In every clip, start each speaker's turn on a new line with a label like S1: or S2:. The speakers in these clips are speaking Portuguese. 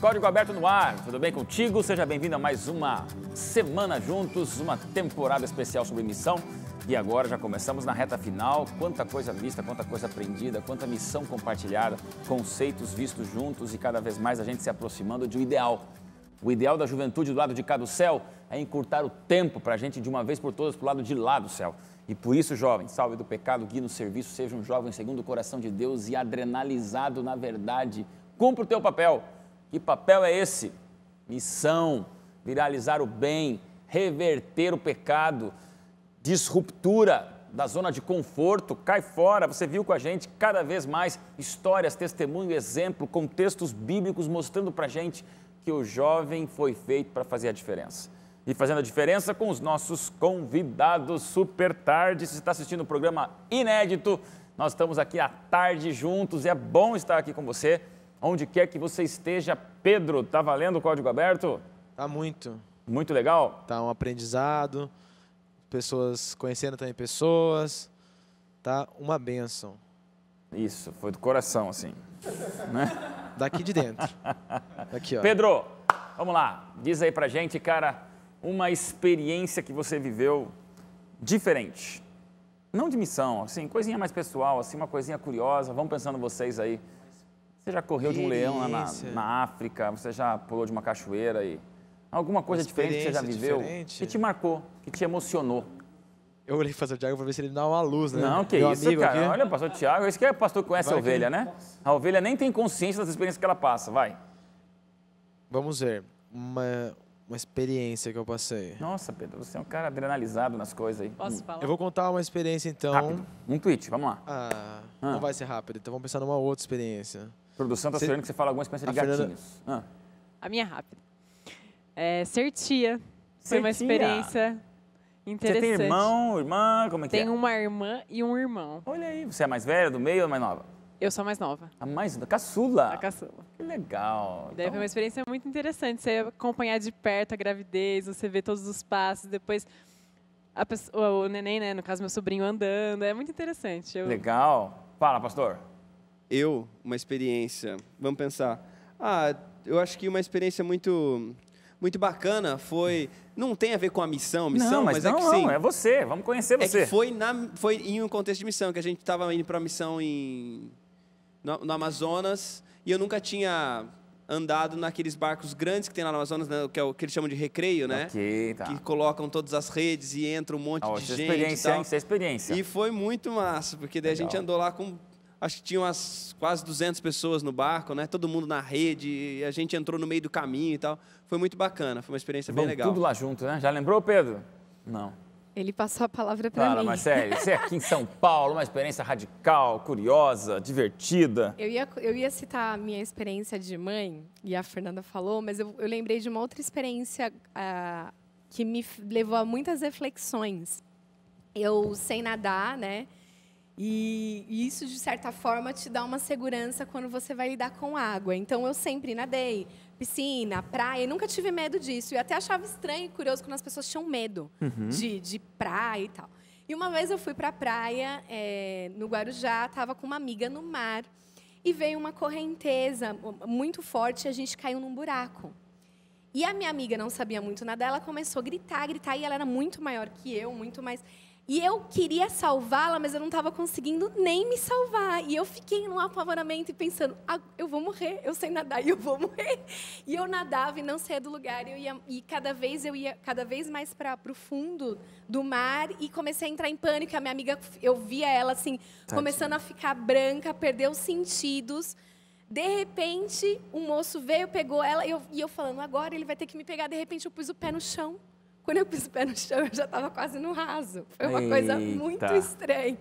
S1: Código Aberto no ar, tudo bem contigo? Seja bem-vindo a mais uma semana juntos, uma temporada especial sobre missão. E agora já começamos na reta final, quanta coisa vista, quanta coisa aprendida, quanta missão compartilhada, conceitos vistos juntos e cada vez mais a gente se aproximando de um ideal. O ideal da juventude do lado de cá do céu é encurtar o tempo para a gente de uma vez por todas para o lado de lá do céu. E por isso, jovem, salve do pecado, guie no serviço, seja um jovem segundo o coração de Deus e adrenalizado na verdade. Cumpra o teu papel. Que papel é esse? Missão, viralizar o bem, reverter o pecado, disruptura da zona de conforto, cai fora. Você viu com a gente cada vez mais histórias, testemunho, exemplo, contextos bíblicos mostrando para a gente que o jovem foi feito para fazer a diferença. E fazendo a diferença com os nossos convidados super tarde. Se você está assistindo um programa inédito, nós estamos aqui à tarde juntos e é bom estar aqui com você. Onde quer que você esteja, Pedro, tá valendo o Código Aberto?
S2: Tá muito.
S1: Muito legal?
S2: Tá um aprendizado, pessoas conhecendo também pessoas, tá uma bênção.
S1: Isso, foi do coração, assim, né?
S2: Daqui de dentro. Aqui, ó.
S1: Pedro, vamos lá, diz aí pra gente, cara, uma experiência que você viveu diferente. Não de missão, assim, coisinha mais pessoal, assim, uma coisinha curiosa, vamos pensando vocês aí. Você já correu de um leão lá na África, você já pulou de uma cachoeira e... Alguma coisa diferente que você já viveu, que te marcou, que te emocionou?
S2: Eu olhei para o pastor Tiago para ver se ele dá uma luz, né?
S1: Não, que
S2: Meu
S1: isso,
S2: amigo
S1: cara.
S2: aqui.
S1: Olha, o pastor Tiago, esse que é o pastor que conhece a ovelha, né? A ovelha nem tem consciência das experiências que ela passa, vai.
S2: Vamos ver, uma experiência que eu passei.
S1: Nossa, Pedro, você é um cara adrenalizado nas coisas aí.
S3: Posso falar?
S2: Eu vou contar uma experiência, então...
S1: Rápido, um tweet, vamos lá.
S2: Não vai ser rápido, então vamos pensar numa outra experiência.
S1: A produção está sugerindo que você fala alguma experiência de gatinhos.
S3: A minha é rápida. Ser tia foi uma experiência interessante.
S1: Você tem irmão, irmã, como é que é?
S3: Tenho uma irmã e um irmão.
S1: Olha aí, você é mais velha, do meio ou mais nova?
S3: Eu sou a mais nova.
S1: A mais caçula?
S3: A caçula.
S1: Que legal.
S3: Daí foi uma experiência muito interessante. Você acompanhar de perto a gravidez, você vê todos os passos, depois o neném, né, no caso meu sobrinho, andando. É muito interessante.
S1: Legal. Fala, pastor.
S4: Uma experiência, vamos pensar. Eu acho que uma experiência muito bacana foi... Não tem a ver com a missão,
S1: não,
S4: mas é que sim.
S1: Não, é você, vamos conhecer você.
S4: É que foi em um contexto de missão, que a gente estava indo para a missão no Amazonas, e eu nunca tinha andado naqueles barcos grandes que tem lá no Amazonas, né, que é o que eles chamam de recreio, né?
S1: Ok, tá.
S4: Que colocam todas as redes e entra um monte de gente.
S1: Experiência, hein? Isso é experiência.
S4: E foi muito massa, porque daí a gente andou lá com... Acho que tinha quase 200 pessoas no barco, né? Todo mundo na rede, e a gente entrou no meio do caminho e tal. Foi muito bacana, foi uma experiência bem legal.
S1: Tudo lá junto, né? Já lembrou, Pedro? Não.
S5: Ele passou a palavra para mim.
S1: Fala, Marcele, você é aqui em São Paulo, uma experiência radical, curiosa, divertida.
S5: Eu ia citar a minha experiência de mãe, e a Fernanda falou, mas eu lembrei de uma outra experiência que me levou a muitas reflexões. Eu sei nadar, né? E isso, de certa forma, te dá uma segurança quando você vai lidar com água. Então, eu sempre nadei, piscina, praia, e nunca tive medo disso. E até achava estranho e curioso quando as pessoas tinham medo de praia e tal. E uma vez eu fui para a praia, no Guarujá, estava com uma amiga no mar, e veio uma correnteza muito forte e a gente caiu num buraco. E a minha amiga não sabia muito nadar, ela começou a gritar, e ela era muito maior que eu, muito mais... E eu queria salvá-la, mas eu não estava conseguindo nem me salvar. E eu fiquei num apavoramento e pensando, eu vou morrer, eu sei nadar e eu vou morrer. E eu nadava e não saía do lugar. E cada vez mais para o fundo do mar e comecei a entrar em pânico. A minha amiga, eu via ela assim, começando a ficar branca, perder os sentidos. De repente, um moço veio, pegou ela e eu falando, agora ele vai ter que me pegar. De repente, eu pus o pé no chão. Quando eu pus o pé no chão, eu já estava quase no raso. Foi uma coisa muito estranha.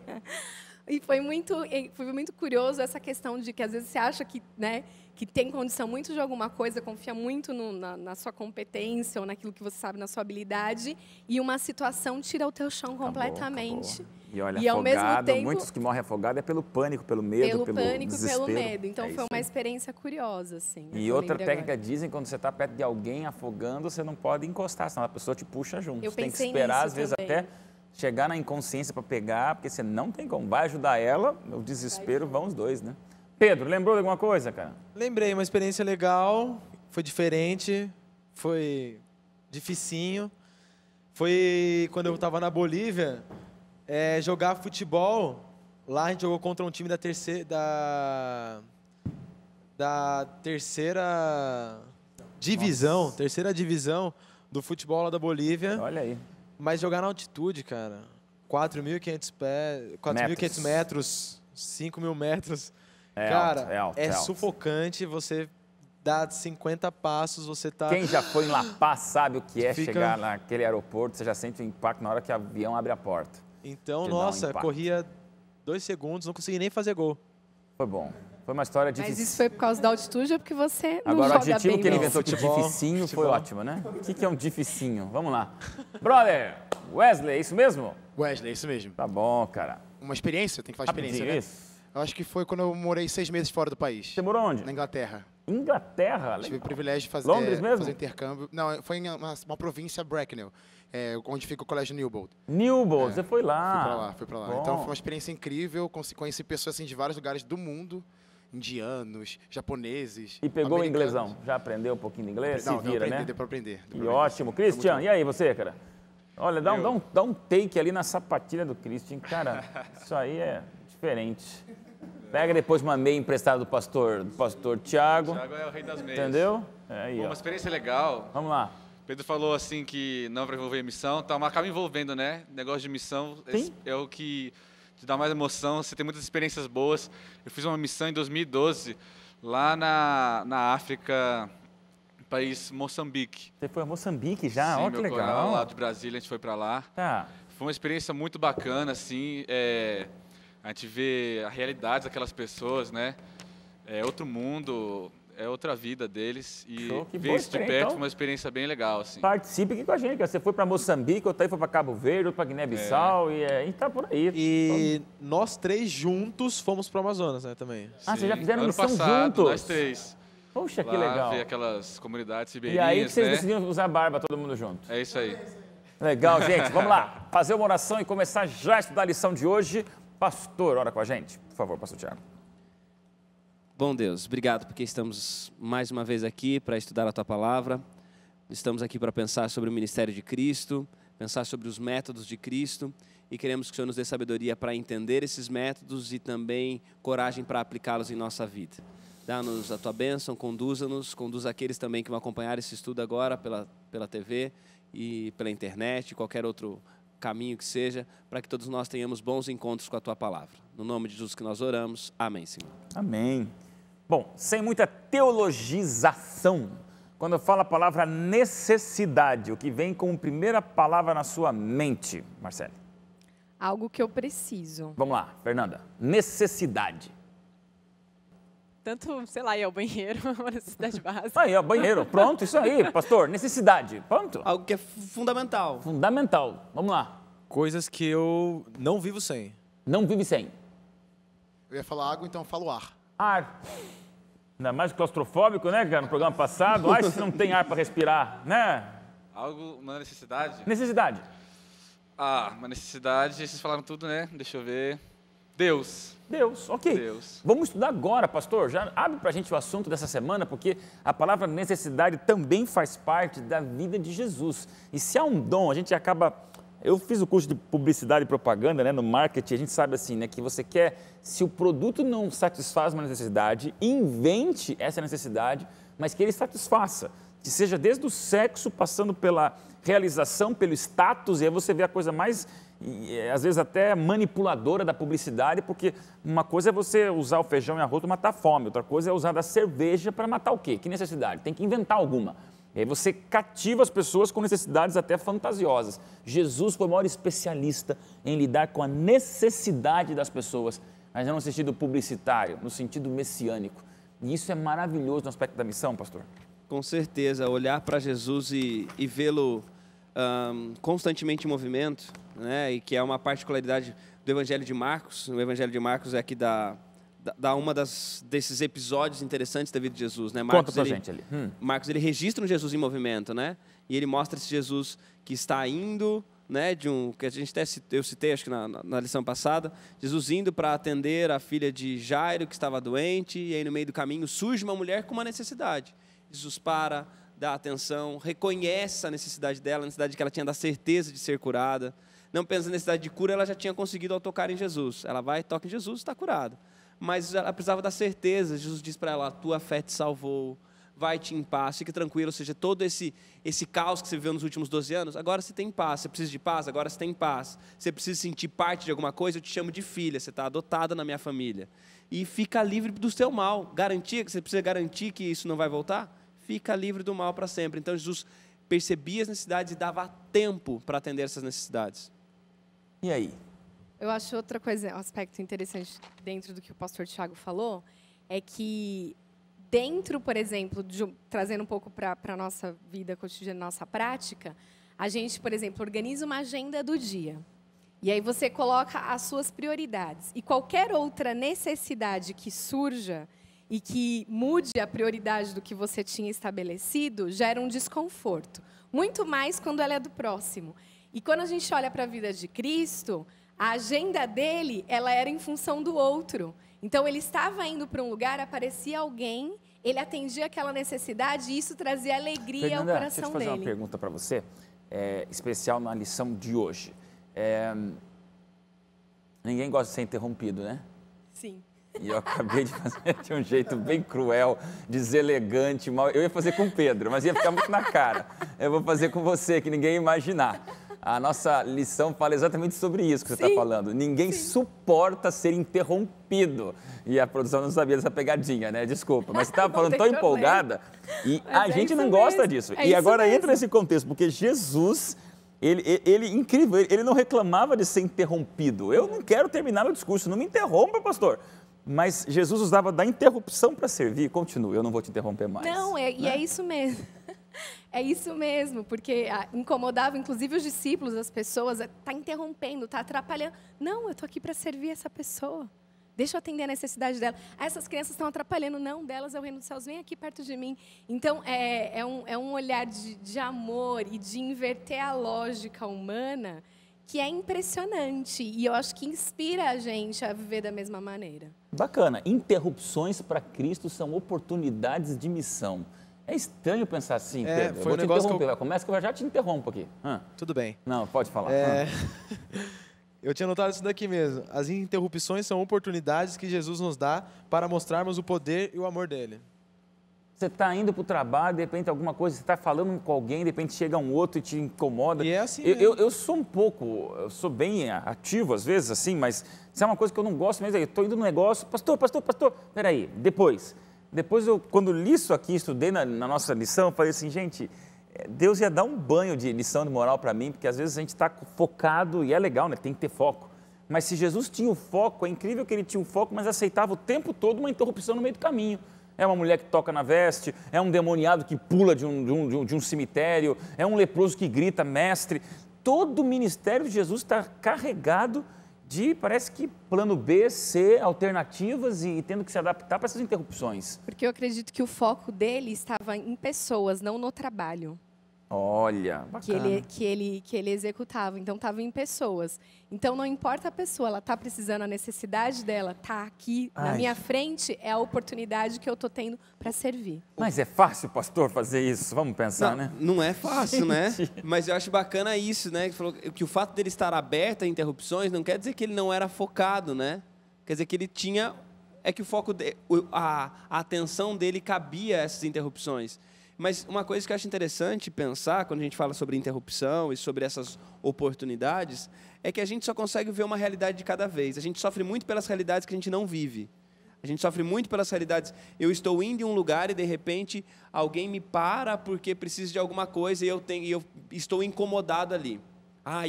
S5: E foi muito curioso essa questão de que, às vezes, você acha que, né, que tem condição muito de alguma coisa, confia muito na sua competência ou naquilo que você sabe, na sua habilidade, e uma situação tira o teu chão completamente.
S1: Acabou. E olha,
S5: e
S1: afogado,
S5: ao mesmo tempo,
S1: muitos que morrem afogados é pelo pânico, pelo medo, pelo desespero.
S5: Pelo medo. Então, foi uma experiência curiosa, assim.
S1: E outra técnica, dizem, quando você está perto de alguém afogando, você não pode encostar, senão a pessoa te puxa junto. Você tem que esperar, às vezes, até chegar na inconsciência para pegar, porque você não tem como. Vai ajudar ela, no desespero vão os dois, né? Pedro, lembrou de alguma coisa, cara?
S2: Lembrei, uma experiência legal. foi diferente, foi dificinho. Foi quando eu estava na Bolívia, jogar futebol. Lá a gente jogou contra um time da terceira divisão do futebol lá da Bolívia.
S1: Olha aí.
S2: Mas jogar na altitude, cara, 4.500 metros, 5.000 metros. Cara,
S1: é alto.
S2: sufocante, você dá 50 passos, você tá...
S1: Quem já foi em La Paz sabe o que é chegar naquele aeroporto, você já sente o impacto na hora que o avião abre a porta.
S2: Então,
S1: Te
S2: nossa, corria 2 segundos, não consegui nem fazer gol.
S1: Foi bom. Foi uma história difícil.
S5: Mas isso foi por causa da altitude ou porque você não
S1: Agora,
S5: joga
S1: o adjetivo
S5: bem
S1: que ele
S5: mesmo?
S1: inventou de dificinho foi ótimo, né? O que é um dificinho? Vamos lá. Brother, Wesley, é isso mesmo?
S6: Wesley, é isso mesmo.
S1: Tá bom, cara.
S6: Uma experiência, tem que falar experiência, né?
S1: Isso.
S6: Eu acho que foi quando eu morei 6 meses fora do país.
S1: Você morou onde?
S6: Na Inglaterra.
S1: Inglaterra?
S6: Tive o privilégio de fazer,
S1: Londres mesmo?
S6: fazer intercâmbio. Não, foi em uma província, Bracknell, onde fica o Colégio Newbold.
S1: Newbold, você foi lá.
S6: Fui pra lá.
S1: Bom.
S6: Então foi uma experiência incrível, conheci pessoas assim, de vários lugares do mundo, indianos, japoneses.
S1: E pegou o
S6: americanos.
S1: inglesão? Já aprendeu um pouquinho de inglês?
S6: Não,
S1: Se vira, né?
S6: deu pra aprender.
S1: E ótimo. Christian, e aí você, cara? Olha, dá um take ali na sapatilha do Christian. Cara, isso aí é diferente. Pega depois uma meia emprestada do pastor Tiago.
S7: Tiago é o rei das meias.
S1: Entendeu? É aí,
S7: Bom,
S1: ó.
S7: uma experiência legal.
S1: Vamos lá.
S7: Pedro falou assim que não vai envolver missão, tá, mas acaba envolvendo, né? Negócio de missão
S1: Sim.
S7: é o que te dá mais emoção, você tem muitas experiências boas. Eu fiz uma missão em 2012, lá na África, no país Moçambique.
S1: Você foi a Moçambique já?
S7: Sim,
S1: Olha que
S7: meu coral
S1: legal.
S7: lá de Brasília, a gente foi para lá.
S1: Tá.
S7: Foi uma experiência muito bacana, assim, a gente vê a realidade daquelas pessoas, né? É outro mundo, é outra vida deles. E
S1: Show, que
S7: ver
S1: boa
S7: isso de
S1: experiência,
S7: perto
S1: então.
S7: foi uma experiência bem legal, assim.
S1: Participe aqui com a gente, cara. Você foi para Moçambique, outro aí foi para Cabo Verde, outro para Guiné-Bissau e a gente tá por aí.
S2: E nós 3 juntos fomos pro Amazonas, né, também.
S1: Ah, vocês já fizeram
S7: ano
S1: missão
S7: passado,
S1: juntos?
S7: nós 3.
S1: Poxa, que
S7: Lá,
S1: legal.
S7: ver aquelas comunidades
S1: E
S7: ribeirinhas,
S1: aí que vocês
S7: né?
S1: decidiram usar barba todo mundo junto.
S7: É isso aí.
S1: Legal, gente. Vamos lá. Fazer uma oração e começar já a estudar a lição de hoje. Pastor, ora com a gente. Por favor, pastor Tiago.
S4: Bom Deus, obrigado porque estamos mais uma vez aqui para estudar a Tua Palavra. Estamos aqui para pensar sobre o ministério de Cristo, pensar sobre os métodos de Cristo e queremos que o Senhor nos dê sabedoria para entender esses métodos e também coragem para aplicá-los em nossa vida. Dá-nos a Tua bênção, conduza-nos, conduza aqueles também que vão acompanhar esse estudo agora pela TV e pela internet, qualquer outro caminho que seja, para que todos nós tenhamos bons encontros com a Tua Palavra. No nome de Jesus que nós oramos. Amém, Senhor.
S1: Amém. Bom, sem muita teologização, quando eu falo a palavra necessidade, o que vem como primeira palavra na sua mente, Marcele?
S5: Algo que eu preciso.
S1: Vamos lá, Fernanda. Necessidade.
S3: Tanto, sei lá, ir ao banheiro, uma necessidade básica.
S1: Aí, ó, banheiro. Pronto, isso aí, pastor. Necessidade. Pronto.
S4: Algo que é fundamental.
S1: Fundamental. Vamos lá.
S2: Coisas que eu não vivo sem.
S1: Não vive sem.
S6: Eu ia falar água, então eu falo ar.
S1: Ar. Ainda mais claustrofóbico, né, cara? No programa passado. Ai, se não tem ar para respirar, né?
S7: Algo, uma necessidade?
S1: Necessidade.
S7: Ah, uma necessidade, vocês falaram tudo, né? Deixa eu ver. Deus.
S1: Deus, ok.
S7: Deus.
S1: Vamos estudar agora, pastor. Já abre para a gente o assunto dessa semana, porque a palavra necessidade também faz parte da vida de Jesus. E se há um dom, a gente acaba... Eu fiz o curso de publicidade e propaganda, né, no marketing, a gente sabe assim, né, que você quer, se o produto não satisfaz uma necessidade, invente essa necessidade, mas que ele satisfaça. Que seja desde o sexo, passando pela realização, pelo status, e aí você vê a coisa mais, às vezes até manipuladora da publicidade, porque uma coisa é você usar o feijão e arroz para matar a fome, outra coisa é usar a cerveja para matar o quê? Que necessidade? Tem que inventar alguma. E aí você cativa as pessoas com necessidades até fantasiosas. Jesus foi o maior especialista em lidar com a necessidade das pessoas, mas não no sentido publicitário, no sentido messiânico. E isso é maravilhoso no aspecto da missão, pastor.
S4: Com certeza, olhar para Jesus e vê-lo constantemente em movimento, né? E que é uma particularidade do Evangelho de Marcos. O Evangelho de Marcos é aqui dá uma desses episódios interessantes da vida de Jesus, né?
S1: Conta pra gente ali.
S4: Marcos, ele registra um Jesus em movimento, né? E ele mostra esse Jesus que está indo, né? Que a gente até eu citei, acho que na lição passada, Jesus indo para atender a filha de Jairo, que estava doente, e aí no meio do caminho surge uma mulher com uma necessidade. Jesus para, dá atenção, reconhece a necessidade dela, a necessidade que ela tinha da certeza de ser curada. Não pensa na necessidade de cura, ela já tinha conseguido ao tocar em Jesus. Ela vai, toca em Jesus, está curada. Mas ela precisava da certeza. Jesus diz para ela, a tua fé te salvou, vai-te em paz, fique tranquilo. Ou seja, todo esse caos que você viveu nos últimos 12 anos, agora você tem paz. Você precisa de paz, agora você tem paz. Você precisa sentir parte de alguma coisa, eu te chamo de filha, você está adotada na minha família. E fica livre do seu mal. Garantia que você precisa garantir que isso não vai voltar? Fica livre do mal para sempre. Então Jesus percebia as necessidades e dava tempo para atender essas necessidades.
S1: E aí?
S5: Eu acho outra coisa, um aspecto interessante dentro do que o pastor Tiago falou, é que dentro, por exemplo, trazendo um pouco para a nossa vida cotidiana, nossa prática, a gente, por exemplo, organiza uma agenda do dia. E aí você coloca as suas prioridades. E qualquer outra necessidade que surja e que mude a prioridade do que você tinha estabelecido, gera um desconforto. Muito mais quando ela é do próximo. E quando a gente olha para a vida de Cristo, a agenda dele, ela era em função do outro. Então, ele estava indo para um lugar, aparecia alguém, ele atendia aquela necessidade e isso trazia alegria
S1: Fernanda,
S5: ao coração
S1: deixa eu te fazer
S5: dele.
S1: uma pergunta para você, especial na lição de hoje. Ninguém gosta de ser interrompido, né?
S5: Sim.
S1: E eu acabei de fazer de um jeito bem cruel, deselegante, mal. Eu ia fazer com o Pedro, mas ia ficar muito na cara. Eu vou fazer com você, que ninguém ia imaginar. A nossa lição fala exatamente sobre isso que você está falando. Ninguém suporta ser interrompido. E a produção não sabia dessa pegadinha, né? Desculpa, mas você estava falando tão empolgada e a gente não gosta disso. E agora entra nesse contexto, porque Jesus... Ele incrível, ele não reclamava de ser interrompido. Eu não quero terminar meu discurso, não me interrompa, pastor. Mas Jesus usava da interrupção para servir. Continua, eu não vou te interromper mais.
S5: Não, e é isso mesmo. É isso mesmo, porque incomodava, inclusive, os discípulos, as pessoas. Está interrompendo, está atrapalhando. Não, eu estou aqui para servir essa pessoa. Deixa eu atender a necessidade dela. Essas crianças estão atrapalhando. Não, delas é o reino dos céus. Vem aqui perto de mim. Então, é um olhar de amor e de inverter a lógica humana que é impressionante. E eu acho que inspira a gente a viver da mesma maneira.
S1: Bacana. Interrupções para Cristo são oportunidades de missão. É estranho pensar assim, Pedro. Eu vou te interromper. Começa que eu já te interrompo aqui.
S2: Tudo bem.
S1: Não, pode falar.
S2: Eu tinha notado isso daqui mesmo. As interrupções são oportunidades que Jesus nos dá para mostrarmos o poder e o amor dele.
S1: Você está indo para o trabalho, de repente alguma coisa, você está falando com alguém, de repente chega um outro e te incomoda.
S2: E é assim
S1: eu sou bem ativo às vezes, assim, mas isso é uma coisa que eu não gosto mesmo. Eu estou indo no negócio, pastor, peraí, depois eu, quando li isso aqui, estudei na nossa lição, eu falei assim, gente, Deus ia dar um banho de lição de moral para mim, porque às vezes a gente está focado, e é legal, né? Tem que ter foco. Mas se Jesus tinha o foco, é incrível que ele tinha o foco, mas aceitava o tempo todo uma interrupção no meio do caminho. É uma mulher que toca na veste, é um demoniado que pula de um cemitério, é um leproso que grita, mestre. Todo o ministério de Jesus está carregado de, parece que, plano B, C, alternativas e tendo que se adaptar para essas interrupções.
S5: Porque eu acredito que o foco dele estava em pessoas, não no trabalho.
S1: Olha, bacana.
S5: Que ele executava. Então, estava em pessoas. Então, não importa a pessoa, ela está precisando, a necessidade dela está aqui na minha frente, é a oportunidade que eu estou tendo para servir.
S1: Mas é fácil, pastor, fazer isso? Vamos pensar, né?
S4: Não é fácil, né? Mas eu acho bacana isso, né? Que o fato dele estar aberto a interrupções não quer dizer que ele não era focado, né? Quer dizer que ele tinha... É que o foco, a atenção dele cabia a essas interrupções. Mas uma coisa que eu acho interessante pensar, quando a gente fala sobre interrupção e sobre essas oportunidades, é que a gente só consegue ver uma realidade de cada vez. A gente sofre muito pelas realidades que a gente não vive. A gente sofre muito pelas realidades. Eu estou indo em um lugar e, de repente, alguém me para porque precisa de alguma coisa e eu estou incomodado ali.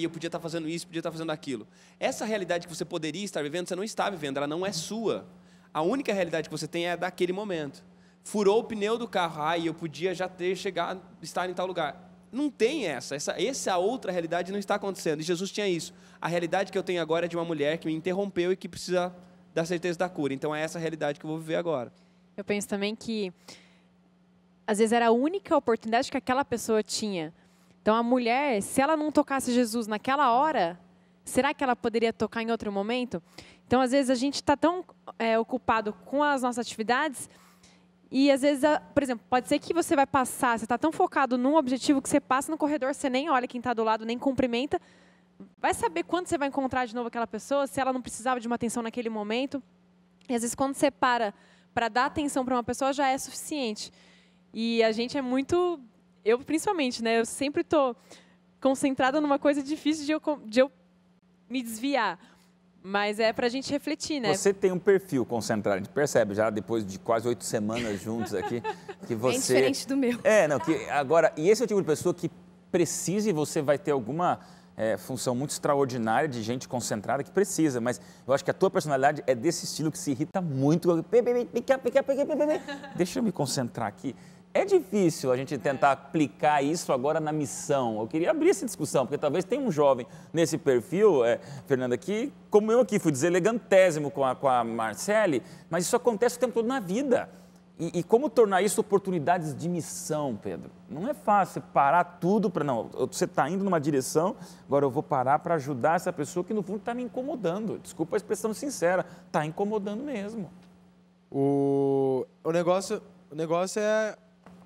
S4: Eu podia estar fazendo isso, podia estar fazendo aquilo. Essa realidade que você poderia estar vivendo, você não está vivendo, ela não é sua. A única realidade que você tem é a daquele momento. Furou o pneu do carro, eu podia já ter chegado, estar em tal lugar. Não tem essa outra realidade não está acontecendo. E Jesus tinha isso. A realidade que eu tenho agora é de uma mulher que me interrompeu e que precisa da certeza da cura. Então, é essa a realidade que eu vou viver agora.
S3: Eu penso também que, às vezes, era a única oportunidade que aquela pessoa tinha. Então, a mulher, se ela não tocasse Jesus naquela hora, será que ela poderia tocar em outro momento? Então, às vezes, a gente está tão ocupado com as nossas atividades E às vezes, por exemplo, pode ser que você vai passar, você está tão focado num objetivo que você passa no corredor, você nem olha quem está do lado, nem cumprimenta. Vai saber quando você vai encontrar de novo aquela pessoa, se ela não precisava de uma atenção naquele momento. E às vezes quando você para dar atenção para uma pessoa já é suficiente. E a gente é muito, eu principalmente, né? Eu sempre estou concentrada numa coisa difícil de eu me desviar. Mas é para a gente refletir, né?
S1: Você tem um perfil concentrado, a gente percebe já depois de quase 8 semanas juntos aqui, que você...
S5: Bem diferente do meu.
S1: Que agora, e esse é o tipo de pessoa que precisa e você vai ter alguma função muito extraordinária de gente concentrada que precisa, mas eu acho que a tua personalidade é desse estilo que se irrita muito. Deixa eu me concentrar aqui. É difícil a gente tentar aplicar isso agora na missão. Eu queria abrir essa discussão, porque talvez tenha um jovem nesse perfil, Fernanda, que, como eu aqui, fui deselegantésimo com a Marcele, mas isso acontece o tempo todo na vida. E como tornar isso oportunidades de missão, Pedro? Não é fácil parar tudo para... Não, você está indo numa direção, agora eu vou parar para ajudar essa pessoa que, no fundo, está me incomodando. Desculpa a expressão sincera, está incomodando mesmo.
S2: O negócio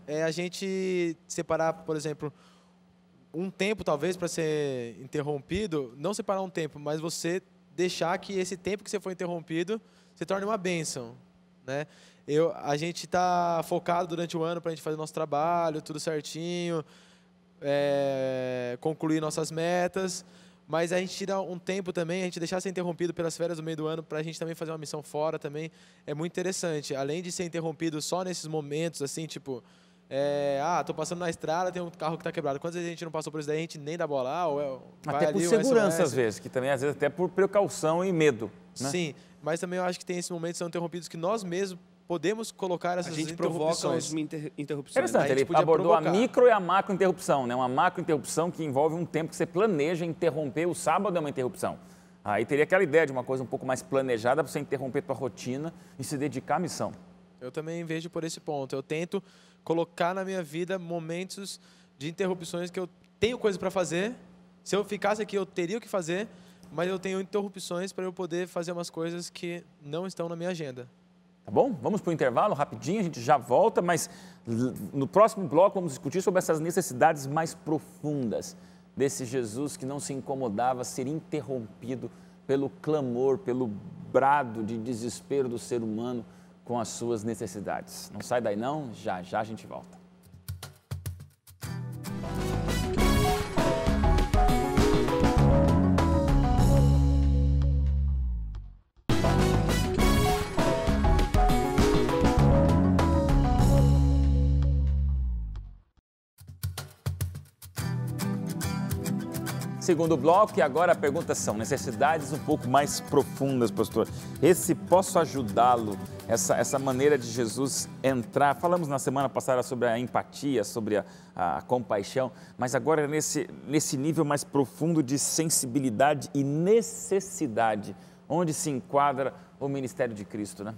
S2: é a gente separar, por exemplo, um tempo, talvez, para ser interrompido. Não separar um tempo, mas você deixar que esse tempo que você foi interrompido se torne uma bênção, né? A gente está focado durante o ano para a gente fazer nosso trabalho, tudo certinho, concluir nossas metas, mas a gente tira um tempo também, a gente deixar ser interrompido pelas férias do meio do ano para a gente também fazer uma missão fora também é muito interessante. Além de ser interrompido só nesses momentos, assim, tipo, tô passando na estrada, tem um carro que está quebrado. Quantas vezes a gente não passou por isso daí, a gente nem dá bola,
S1: até por segurança, às vezes, que também, às vezes, até por precaução e medo, né?
S2: Sim, mas também eu acho que tem esses momentos que são interrompidos que nós mesmos podemos colocar essas interrupções.
S4: A gente provoca as interrupções.
S1: Interessante, ele abordou a micro e a macro interrupção, né? Uma macro interrupção que envolve um tempo que você planeja interromper. O sábado é uma interrupção. Aí teria aquela ideia de uma coisa um pouco mais planejada para você interromper tua rotina e se dedicar à missão.
S2: Eu também vejo por esse ponto. Eu tento colocar na minha vida momentos de interrupções que eu tenho coisa para fazer. Se eu ficasse aqui, eu teria o que fazer, mas eu tenho interrupções para eu poder fazer umas coisas que não estão na minha agenda.
S1: Tá bom? Vamos para o intervalo rapidinho, a gente já volta, mas no próximo bloco vamos discutir sobre essas necessidades mais profundas desse Jesus que não se incomodava ser interrompido pelo clamor, pelo brado de desespero do ser humano com as suas necessidades. Não sai daí não, já a gente volta. Segundo bloco, e agora a pergunta são necessidades um pouco mais profundas, pastor. Esse posso ajudá-lo, essa maneira de Jesus entrar. Falamos na semana passada sobre a empatia, sobre a compaixão, mas agora nesse nível mais profundo de sensibilidade e necessidade, onde se enquadra o ministério de Cristo, né?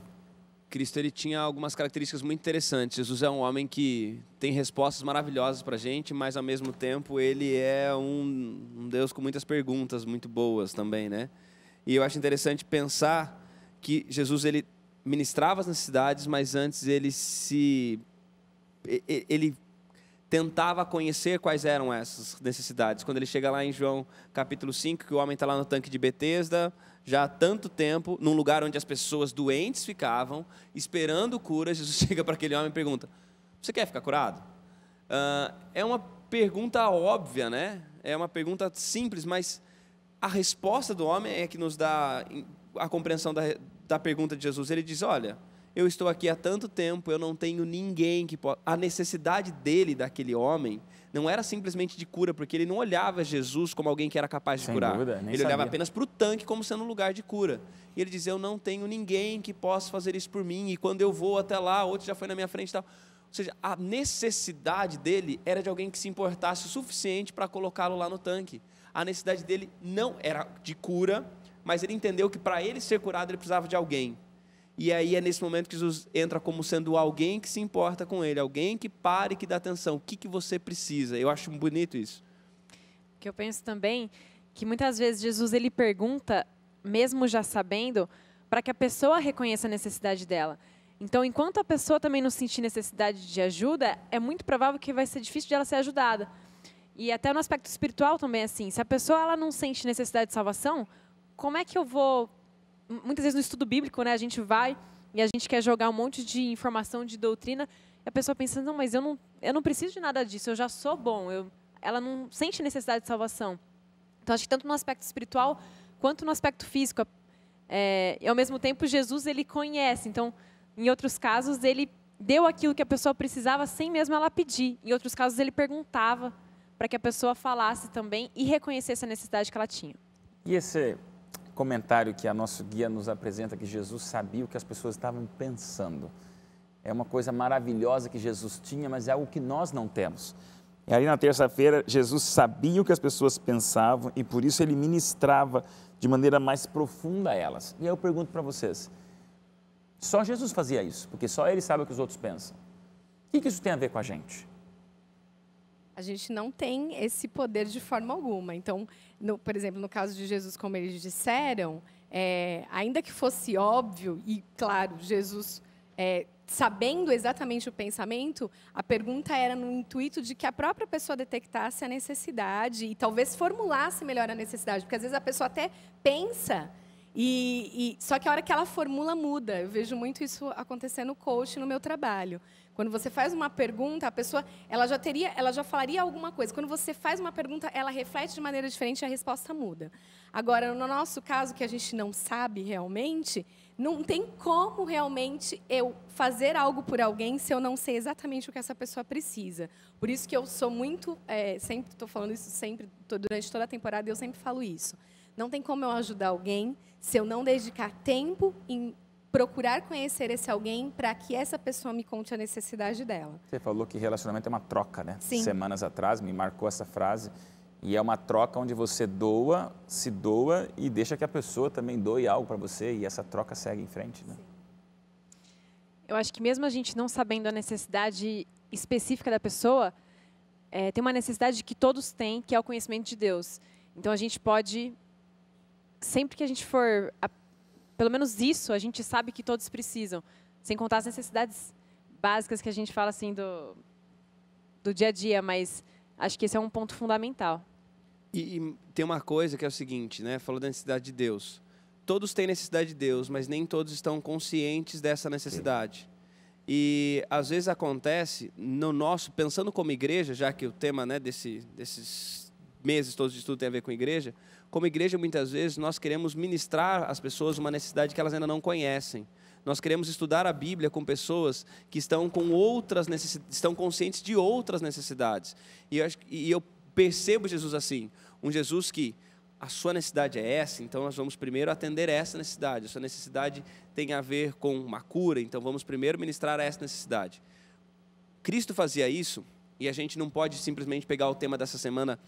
S4: Cristo, ele tinha algumas características muito interessantes. Jesus é um homem que tem respostas maravilhosas para a gente, mas ao mesmo tempo ele é um Deus com muitas perguntas muito boas também, né? E eu acho interessante pensar que Jesus, ele ministrava as necessidades, mas antes ele tentava conhecer quais eram essas necessidades. Quando ele chega lá em João capítulo 5, que o homem está lá no tanque de Betesda, já há tanto tempo, num lugar onde as pessoas doentes ficavam, esperando cura, Jesus chega para aquele homem e pergunta: você quer ficar curado? É uma pergunta óbvia, né? É uma pergunta simples, mas a resposta do homem é que nos dá a compreensão da pergunta de Jesus. Ele diz: olha, eu estou aqui há tanto tempo, eu não tenho ninguém que possa... A necessidade dele, daquele homem, não era simplesmente de cura, porque ele não olhava Jesus como alguém que era capaz de curar.
S1: Sem dúvida, nem
S4: ele olhava
S1: sabia.
S4: apenas para o tanque como sendo um lugar de cura. E ele dizia: eu não tenho ninguém que possa fazer isso por mim, e quando eu vou até lá, outro já foi na minha frente e tal. Ou seja, a necessidade dele era de alguém que se importasse o suficiente para colocá-lo lá no tanque. A necessidade dele não era de cura, mas ele entendeu que para ele ser curado, ele precisava de alguém. E aí é nesse momento que Jesus entra como sendo alguém que se importa com ele, alguém que pare e que dá atenção. O que você precisa? Eu acho bonito isso.
S3: O que eu penso também, que muitas vezes Jesus ele pergunta, mesmo já sabendo, para que a pessoa reconheça a necessidade dela. Então, enquanto a pessoa também não sentir necessidade de ajuda, é muito provável que vai ser difícil de ela ser ajudada. E até no aspecto espiritual também é assim. Se a pessoa ela não sente necessidade de salvação, como é que eu vou... Muitas vezes no estudo bíblico, né, a gente vai e a gente quer jogar um monte de informação, de doutrina, e a pessoa pensa, não, mas eu não preciso de nada disso, eu já sou bom. Ela não sente necessidade de salvação. Então, acho que tanto no aspecto espiritual quanto no aspecto físico. E, ao mesmo tempo, Jesus, ele conhece. Então, em outros casos, ele deu aquilo que a pessoa precisava sem mesmo ela pedir. Em outros casos, ele perguntava para que a pessoa falasse também e reconhecesse a necessidade que ela tinha.
S1: E esse comentário que a nosso guia nos apresenta, que Jesus sabia o que as pessoas estavam pensando. É uma coisa maravilhosa que Jesus tinha, mas é algo que nós não temos. E ali na terça-feira, Jesus sabia o que as pessoas pensavam e por isso ele ministrava de maneira mais profunda a elas. E aí eu pergunto para vocês, só Jesus fazia isso, porque só ele sabe o que os outros pensam. O que isso tem a ver com a gente?
S5: A gente não tem esse poder de forma alguma. Então, por exemplo, no caso de Jesus, como eles disseram, ainda que fosse óbvio, e claro, Jesus, sabendo exatamente o pensamento, a pergunta era no intuito de que a própria pessoa detectasse a necessidade e talvez formulasse melhor a necessidade, porque às vezes a pessoa até pensa, só que a hora que ela formula muda. Eu vejo muito isso acontecer no coaching, no meu trabalho. Quando você faz uma pergunta, a pessoa ela já falaria alguma coisa. Quando você faz uma pergunta, ela reflete de maneira diferente e a resposta muda. Agora, no nosso caso, que a gente não sabe realmente, não tem como realmente eu fazer algo por alguém se eu não sei exatamente o que essa pessoa precisa. Por isso que eu sou muito, sempre estou falando isso durante toda a temporada, eu sempre falo isso. Não tem como eu ajudar alguém se eu não dedicar tempo em procurar conhecer esse alguém para que essa pessoa me conte a necessidade dela.
S1: Você falou que relacionamento é uma troca, né?
S5: Sim.
S1: Semanas atrás me marcou essa frase. E é uma troca onde você se doa e deixa que a pessoa também doe algo para você e essa troca segue em frente, né?
S3: Eu acho que mesmo a gente não sabendo a necessidade específica da pessoa, tem uma necessidade que todos têm, que é o conhecimento de Deus. Então, a gente pode, sempre que a gente for... Pelo menos isso, a gente sabe que todos precisam. Sem contar as necessidades básicas que a gente fala assim do dia a dia, mas acho que esse é um ponto fundamental.
S4: E tem uma coisa que é o seguinte, né? Falou da necessidade de Deus. Todos têm necessidade de Deus, mas nem todos estão conscientes dessa necessidade. E às vezes acontece no nosso, pensando como igreja, já que o tema, né, desses meses todos de estudo tem a ver com igreja, como igreja muitas vezes nós queremos ministrar às pessoas uma necessidade que elas ainda não conhecem. Nós queremos estudar a Bíblia com pessoas que estão com outras necessidades, estão conscientes de outras necessidades. E eu percebo Jesus assim, um Jesus que a sua necessidade é essa, então nós vamos primeiro atender essa necessidade. A sua necessidade tem a ver com uma cura, então vamos primeiro ministrar essa necessidade. Cristo fazia isso e a gente não pode simplesmente pegar o tema dessa semana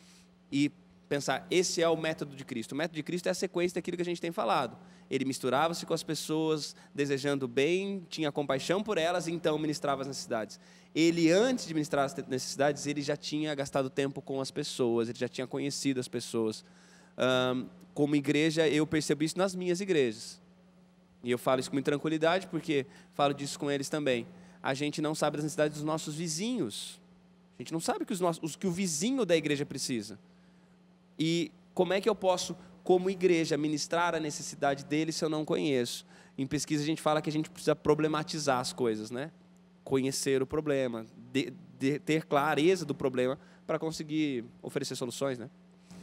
S4: e pensar, esse é o método de Cristo. O método de Cristo é a sequência daquilo que a gente tem falado. Ele misturava-se com as pessoas, desejando bem, tinha compaixão por elas e então ministrava as necessidades. Ele, antes de ministrar as necessidades, ele já tinha gastado tempo com as pessoas, ele já tinha conhecido as pessoas. Como igreja, eu percebo isso nas minhas igrejas. E eu falo isso com muita tranquilidade, porque falo disso com eles também. A gente não sabe das necessidades dos nossos vizinhos. A gente não sabe o que o vizinho da igreja precisa. E como é que eu posso, como igreja, ministrar a necessidade dele se eu não conheço? Em pesquisa a gente fala que a gente precisa problematizar as coisas, né? Conhecer o problema, ter clareza do problema para conseguir oferecer soluções, né?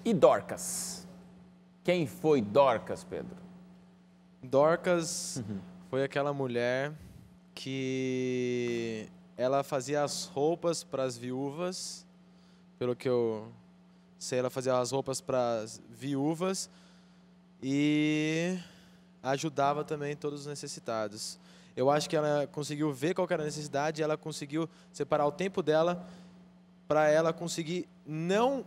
S1: E Dorcas? Quem foi Dorcas, Pedro?
S2: Dorcas foi aquela mulher que ela fazia as roupas para as viúvas, pelo que eu sei, ela fazia as roupas para as viúvas e ajudava também todos os necessitados. Eu acho que ela conseguiu ver qual era a necessidade e ela conseguiu separar o tempo dela para ela conseguir não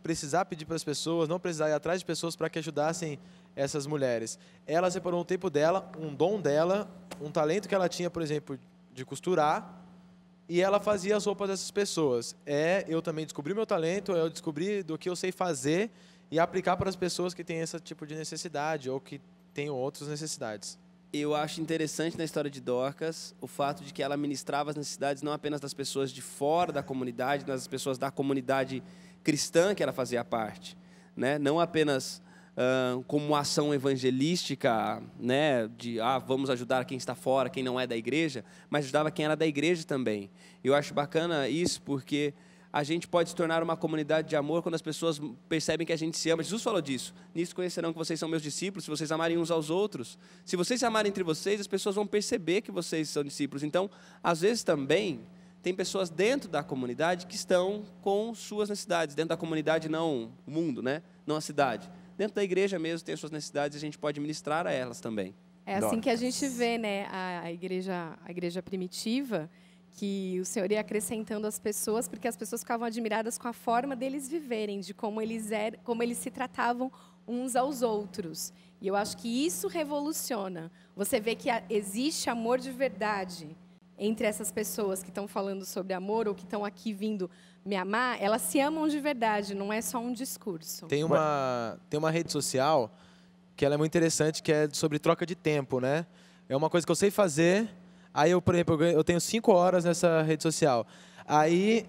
S2: precisar pedir para as pessoas, não precisar ir atrás de pessoas para que ajudassem essas mulheres. Ela separou um tempo dela, um dom dela, um talento que ela tinha, por exemplo, de costurar, e ela fazia as roupas dessas pessoas. Eu também descobri meu talento, eu descobri do que eu sei fazer e aplicar para as pessoas que têm esse tipo de necessidade ou que têm outras necessidades.
S4: Eu acho interessante na história de Dorcas o fato de que ela ministrava as necessidades não apenas das pessoas de fora da comunidade, mas das pessoas da comunidade cristã que ela fazia parte, né? Não apenas como uma ação evangelística, né? De vamos ajudar quem está fora, quem não é da igreja, mas ajudava quem era da igreja também. Eu acho bacana isso porque a gente pode se tornar uma comunidade de amor quando as pessoas percebem que a gente se ama. Jesus falou disso. Nisso conhecerão que vocês são meus discípulos, se vocês amarem uns aos outros. Se vocês se amarem entre vocês, as pessoas vão perceber que vocês são discípulos. Então, às vezes também, tem pessoas dentro da comunidade que estão com suas necessidades. Dentro da comunidade, não o mundo, né? Não a cidade. Dentro da igreja mesmo tem as suas necessidades e a gente pode ministrar a elas também.
S5: É assim que a gente vê, né, a igreja primitiva, que o Senhor ia acrescentando as pessoas, porque as pessoas ficavam admiradas com a forma deles viverem, de como eles se tratavam uns aos outros. E eu acho que isso revoluciona. Você vê que existe amor de verdade entre essas pessoas que estão falando sobre amor ou que estão aqui vindo me amar, elas se amam de verdade, não é só um discurso.
S2: Tem uma rede social que ela é muito interessante, que é sobre troca de tempo, né? É uma coisa que eu sei fazer. Aí, por exemplo, eu tenho 5 horas nessa rede social. Aí,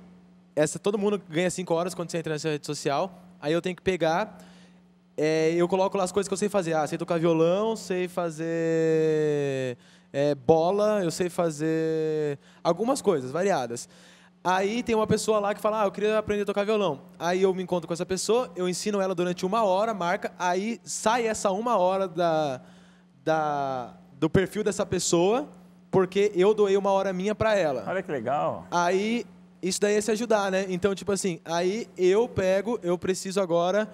S2: todo mundo ganha 5 horas quando você entra nessa rede social. Aí eu tenho que pegar, eu coloco lá as coisas que eu sei fazer. Sei tocar violão, sei fazer bola, eu sei fazer algumas coisas variadas. Aí tem uma pessoa lá que fala, eu queria aprender a tocar violão. Aí eu me encontro com essa pessoa, eu ensino ela durante 1 hora, marca, aí sai essa 1 hora do perfil dessa pessoa, porque eu doei 1 hora minha para ela.
S1: Olha que legal.
S2: Aí, isso daí é se ajudar, né? Então, tipo assim, aí eu preciso agora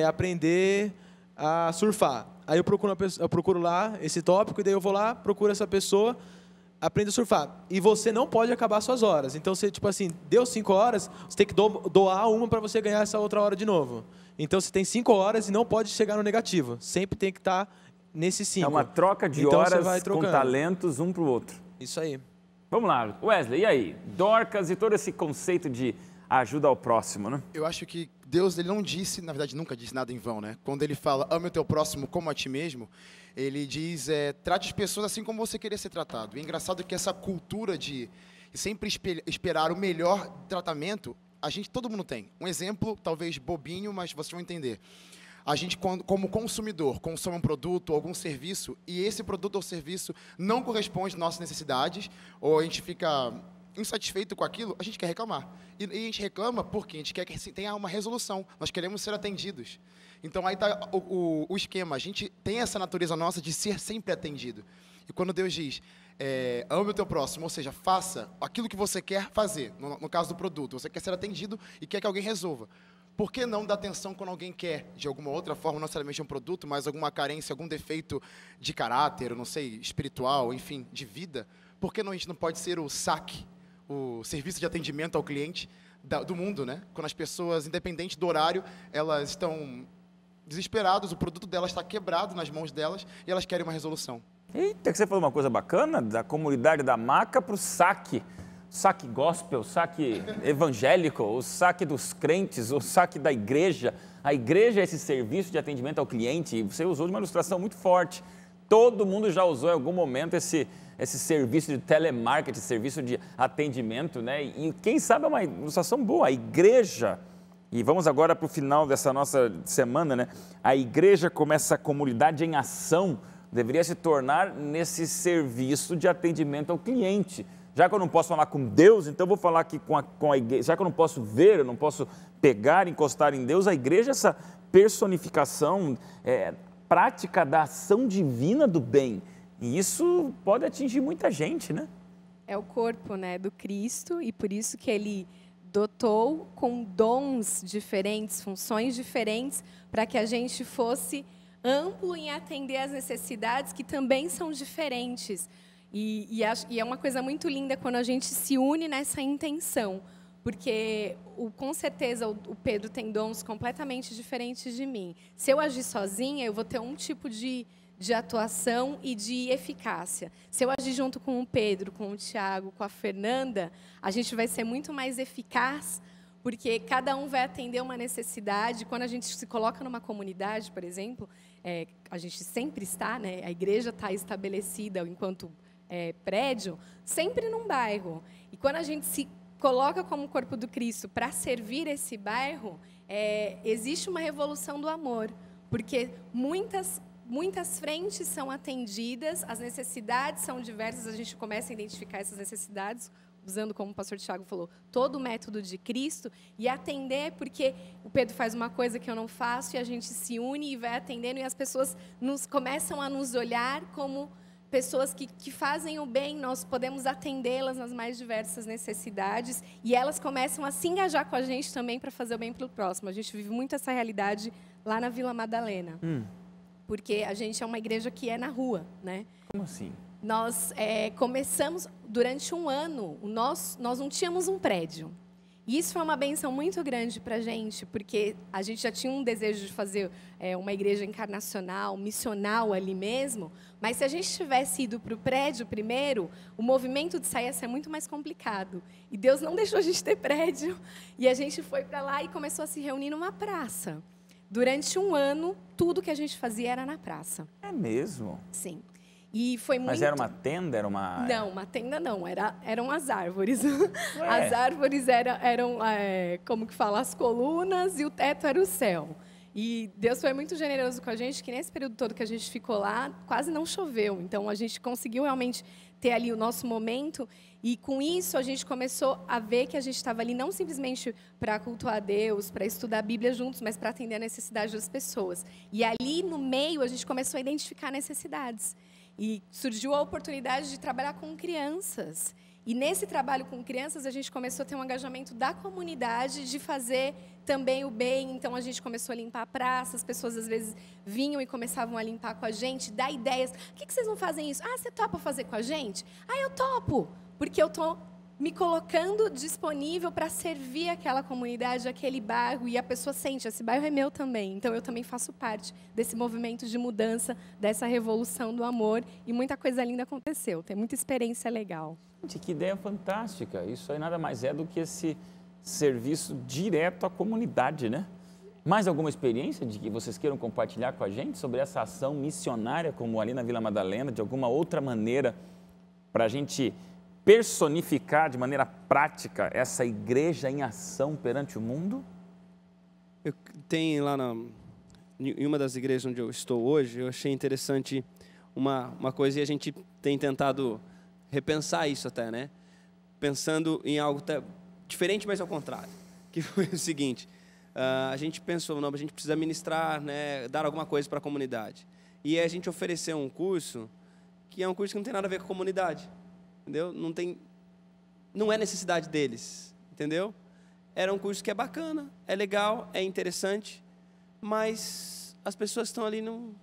S2: aprender a surfar. Aí eu procuro lá esse tópico, e daí eu vou lá, procuro essa pessoa, aprendo a surfar. E você não pode acabar suas horas. Então, você, tipo assim, deu 5 horas, você tem que doar 1 para você ganhar essa outra hora de novo. Então, você tem 5 horas e não pode chegar no negativo. Sempre tem que estar nesse 5.
S1: É uma troca de horas com talentos um para o outro.
S2: Isso aí.
S1: Vamos lá, Wesley, e aí? Dorcas e todo esse conceito de ajuda ao próximo, né?
S6: Eu acho que Deus, ele não disse, na verdade, nunca disse nada em vão, né? Quando ele fala, ame o teu próximo como a ti mesmo, ele diz, trate as pessoas assim como você queria ser tratado. E é engraçado que essa cultura de sempre esperar o melhor tratamento, todo mundo tem. Um exemplo, talvez bobinho, mas vocês vão entender. A gente, como consumidor, consome um produto, algum serviço, e esse produto ou serviço não corresponde às nossas necessidades, ou a gente fica insatisfeito com aquilo, a gente quer reclamar. E a gente reclama porque a gente quer que tenha uma resolução. Nós queremos ser atendidos. Então, aí está o esquema. A gente tem essa natureza nossa de ser sempre atendido. E quando Deus diz, ame o teu próximo, ou seja, faça aquilo que você quer fazer, no caso do produto, você quer ser atendido e quer que alguém resolva. Por que não dar atenção quando alguém quer, de alguma outra forma, não necessariamente um produto, mas alguma carência, algum defeito de caráter, não sei, espiritual, enfim, de vida? Por que a gente não pode ser o SAC, o serviço de atendimento ao cliente do mundo, né? Quando as pessoas, independente do horário, elas estão desesperadas, o produto delas está quebrado nas mãos delas e elas querem uma resolução.
S1: Eita, que você falou uma coisa bacana, da comunidade da maca para o saque. Saque gospel, o saque evangélico, o saque dos crentes, o saque da igreja. A igreja é esse serviço de atendimento ao cliente, e você usou de uma ilustração muito forte. Todo mundo já usou em algum momento esse serviço de telemarketing, serviço de atendimento, né? E quem sabe é uma ilustração boa, a igreja. E vamos agora para o final dessa nossa semana, né? A igreja, como essa comunidade em ação, deveria se tornar nesse serviço de atendimento ao cliente. Já que eu não posso falar com Deus, então eu vou falar aqui com a igreja. Já que eu não posso ver, eu não posso pegar, encostar em Deus, a igreja é essa personificação prática da ação divina do bem. E isso pode atingir muita gente, né?
S5: É o corpo, né, do Cristo, e por isso que ele dotou com dons diferentes, funções diferentes, para que a gente fosse amplo em atender às necessidades que também são diferentes. E é uma coisa muito linda quando a gente se une nessa intenção, porque com certeza o Pedro tem dons completamente diferentes de mim. Se eu agir sozinha, eu vou ter um tipo de atuação e de eficácia. Se eu agir junto com o Pedro, com o Tiago, com a Fernanda, a gente vai ser muito mais eficaz, Porque cada um vai atender uma necessidade. Quando a gente se coloca numa comunidade, por exemplo, a gente sempre está, né? A igreja está estabelecida enquanto prédio, sempre num bairro. E quando a gente se coloca como corpo do Cristo para servir esse bairro, existe uma revolução do amor, porque muitas frentes são atendidas, as necessidades são diversas, a gente começa a identificar essas necessidades, usando, como o pastor Tiago falou, todo o método de Cristo, e atender, porque o Pedro faz uma coisa que eu não faço, e a gente se une e vai atendendo, e as pessoas começam a nos olhar como pessoas que fazem o bem, nós podemos atendê-las nas mais diversas necessidades, e elas começam a se engajar com a gente também para fazer o bem para o próximo. A gente vive muito essa realidade lá na Vila Madalena, porque a gente é uma igreja que é na rua, né?
S1: Como assim?
S5: Nós começamos, durante um ano, nós não tínhamos um prédio. E isso foi uma benção muito grande para a gente, porque a gente já tinha um desejo de fazer uma igreja encarnacional, missional ali mesmo, mas se a gente tivesse ido para o prédio primeiro, o movimento de sair ia ser muito mais complicado. E Deus não deixou a gente ter prédio, e a gente foi para lá e começou a se reunir numa praça. Durante um ano, tudo que a gente fazia era na praça.
S1: É mesmo?
S5: Sim. E foi muito...
S1: Mas era uma tenda? Era uma...
S5: Não, uma tenda não, eram as árvores. As árvores eram como que fala, as colunas, e o teto era o céu. E Deus foi muito generoso com a gente, que nesse período todo que a gente ficou lá, quase não choveu. Então, a gente conseguiu realmente ter ali o nosso momento, e com isso a gente começou a ver que a gente estava ali não simplesmente para cultuar a Deus, para estudar a Bíblia juntos, mas para atender a necessidade das pessoas. E ali no meio a gente começou a identificar necessidades. E surgiu a oportunidade de trabalhar com crianças. E nesse trabalho com crianças, a gente começou a ter um engajamento da comunidade de fazer também o bem. Então, a gente começou a limpar a praça, as pessoas às vezes vinham e começavam a limpar com a gente, dar ideias. Por que vocês não fazem isso? Ah, você topa fazer com a gente? Ah, eu topo, porque eu estou me colocando disponível para servir aquela comunidade, aquele bairro, e a pessoa sente, esse bairro é meu também, então eu também faço parte desse movimento de mudança, dessa revolução do amor, e muita coisa linda aconteceu, tem muita experiência legal.
S1: Gente, que ideia fantástica, isso aí nada mais é do que esse serviço direto à comunidade, né? Mais alguma experiência de que vocês queiram compartilhar com a gente sobre essa ação missionária, como ali na Vila Madalena, de alguma outra maneira, para a gente personificar de maneira prática essa igreja em ação perante o mundo?
S4: Eu tenho lá em uma das igrejas onde eu estou hoje, eu achei interessante uma coisa, e a gente tem tentado repensar isso até, né? Pensando em algo diferente, mas ao contrário. Que foi o seguinte, a gente pensou, não, a gente precisa ministrar, né, dar alguma coisa para a comunidade. E a gente ofereceu um curso, que é um curso que não tem nada a ver com a comunidade. Entendeu? Não é necessidade deles, entendeu? Era um curso que é bacana, é legal, é interessante, mas as pessoas que estão ali não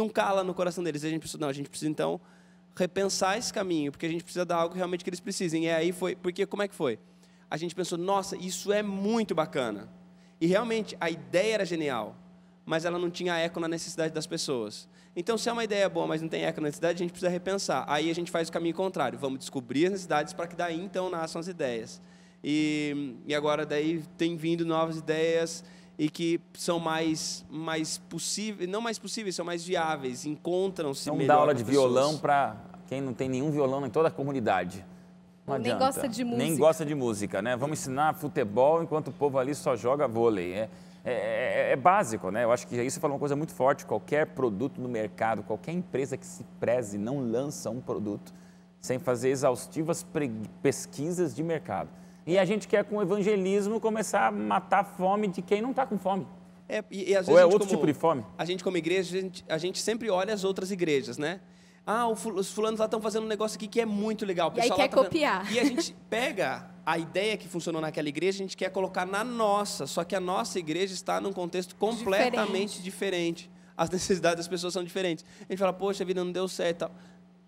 S4: cala no coração deles. A gente precisa então repensar esse caminho, porque a gente precisa dar algo realmente que eles precisem. E aí porque como é que foi? A gente pensou, nossa, isso é muito bacana. E realmente a ideia era genial, mas ela não tinha eco na necessidade das pessoas. Então, se é uma ideia boa, mas não tem eco na necessidade, a gente precisa repensar. Aí a gente faz o caminho contrário. Vamos descobrir as necessidades para que daí, então, nasçam as ideias. E agora, daí, tem vindo novas ideias e que são mais possíveis, não mais possíveis, são mais viáveis, encontram-se melhor.
S1: Vamos dar aula de
S4: pessoas.
S1: violão para quem não tem nenhum violão em toda a comunidade. Não
S5: Nem
S1: adianta.
S5: gosta de música.
S1: Nem gosta de música, né? Vamos ensinar futebol enquanto o povo ali só joga vôlei. É básico, né? Eu acho que aí você falou uma coisa muito forte. Qualquer produto no mercado, qualquer empresa que se preze não lança um produto sem fazer exaustivas pesquisas de mercado. E a gente quer, com o evangelismo, começar a matar a fome de quem não está com fome.
S4: E às vezes
S1: Ou é outro tipo de fome?
S4: A gente, como igreja, a gente sempre olha as outras igrejas, né? Ah, os fulanos lá estão fazendo um negócio aqui que é muito legal. O
S5: E aí
S4: pessoal
S5: quer
S4: lá tá
S5: copiar.
S4: E a gente pega a ideia que funcionou naquela igreja, a gente quer colocar na nossa, só que a nossa igreja está num contexto completamente diferente. As necessidades das pessoas são diferentes. A gente fala, poxa, a vida não deu certo,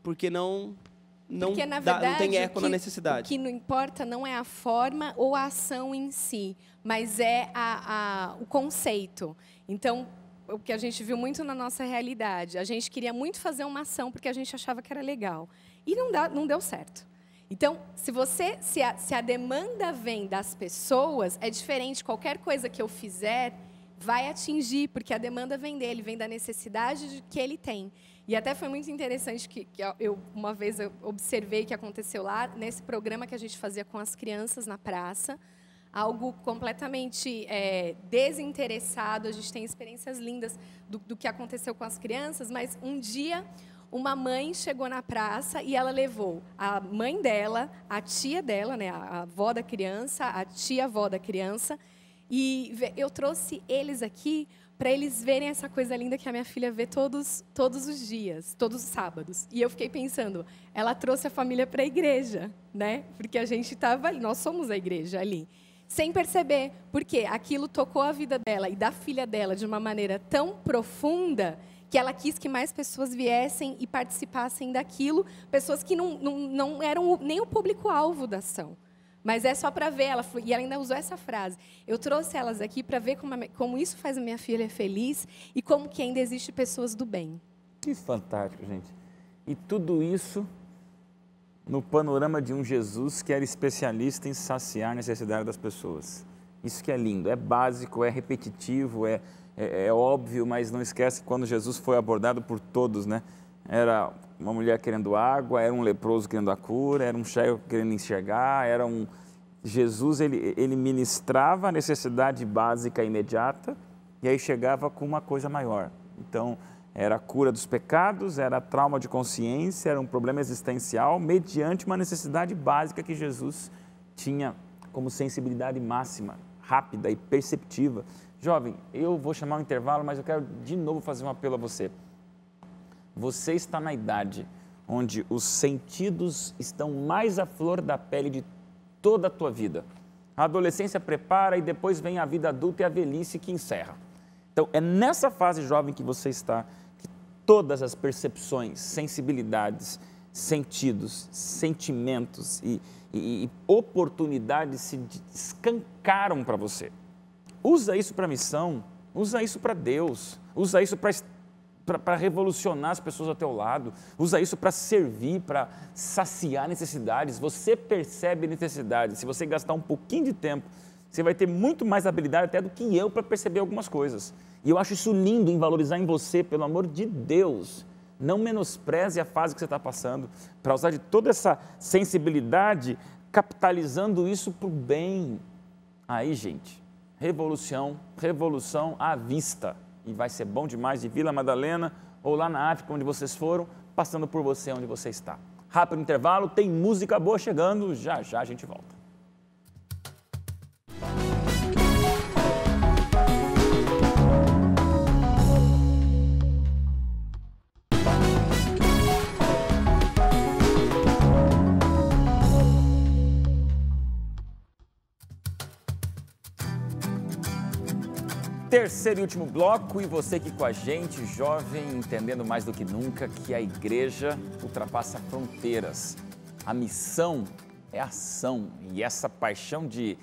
S4: porque
S5: Porque, na verdade,
S4: não tem eco na necessidade.
S5: O que não importa não é a forma ou a ação em si, mas é o conceito. Então, o que a gente viu muito na nossa realidade, a gente queria muito fazer uma ação porque a gente achava que era legal. E não deu certo. Então, se a demanda vem das pessoas, é diferente. Qualquer coisa que eu fizer vai atingir, porque a demanda vem dele, vem da necessidade que ele tem. E até foi muito interessante que uma vez eu observei que aconteceu lá, nesse programa que a gente fazia com as crianças na praça, algo completamente desinteressado. A gente tem experiências lindas do que aconteceu com as crianças, mas um dia uma mãe chegou na praça e ela levou a mãe dela, a tia dela, né, a avó da criança, a tia-avó da criança, e eu trouxe eles aqui para eles verem essa coisa linda que a minha filha vê todos os dias, todos os sábados. E eu fiquei pensando, ela trouxe a família para a igreja, né? Porque a gente estava ali, nós somos a igreja ali. Sem perceber, porque aquilo tocou a vida dela e da filha dela de uma maneira tão profunda que ela quis que mais pessoas viessem e participassem daquilo, pessoas que não eram nem o público-alvo da ação. Mas é só para ver, e ela ainda usou essa frase, eu trouxe elas aqui para ver como isso faz a minha filha feliz e como que ainda existe pessoas do bem.
S1: Que fantástico, gente. E tudo isso no panorama de um Jesus que era especialista em saciar a necessidade das pessoas. Isso que é lindo, é básico, é repetitivo, é óbvio, mas não esquece que quando Jesus foi abordado por todos, né? Era uma mulher querendo água, era um leproso querendo a cura, era um cego querendo enxergar, Jesus, ele ministrava a necessidade básica imediata e aí chegava com uma coisa maior. Então, era a cura dos pecados, era trauma de consciência, era um problema existencial mediante uma necessidade básica que Jesus tinha como sensibilidade máxima, rápida e perceptiva. Jovem, eu vou chamar um intervalo, mas eu quero de novo fazer um apelo a você. Você está na idade onde os sentidos estão mais à flor da pele de toda a tua vida. A adolescência prepara e depois vem a vida adulta e a velhice que encerra. Então, é nessa fase jovem que você está, que todas as percepções, sensibilidades, sentidos, sentimentos e oportunidades se escancaram para você. Usa isso para missão, usa isso para Deus, usa isso para revolucionar as pessoas ao teu lado, usa isso para servir, para saciar necessidades. Você percebe necessidades. Se você gastar um pouquinho de tempo, você vai ter muito mais habilidade até do que eu para perceber algumas coisas. E eu acho isso lindo em valorizar em você, pelo amor de Deus. Não menospreze a fase que você está passando, para usar de toda essa sensibilidade, capitalizando isso para o bem. Aí, gente, revolução à vista. E vai ser bom demais de Vila Madalena ou lá na África, onde vocês foram, passando por você, onde você está. Rápido intervalo, tem música boa chegando, já já a gente volta. Terceiro e último bloco, e você aqui com a gente, jovem, entendendo mais do que nunca que a igreja ultrapassa fronteiras. A missão é ação, e essa paixão de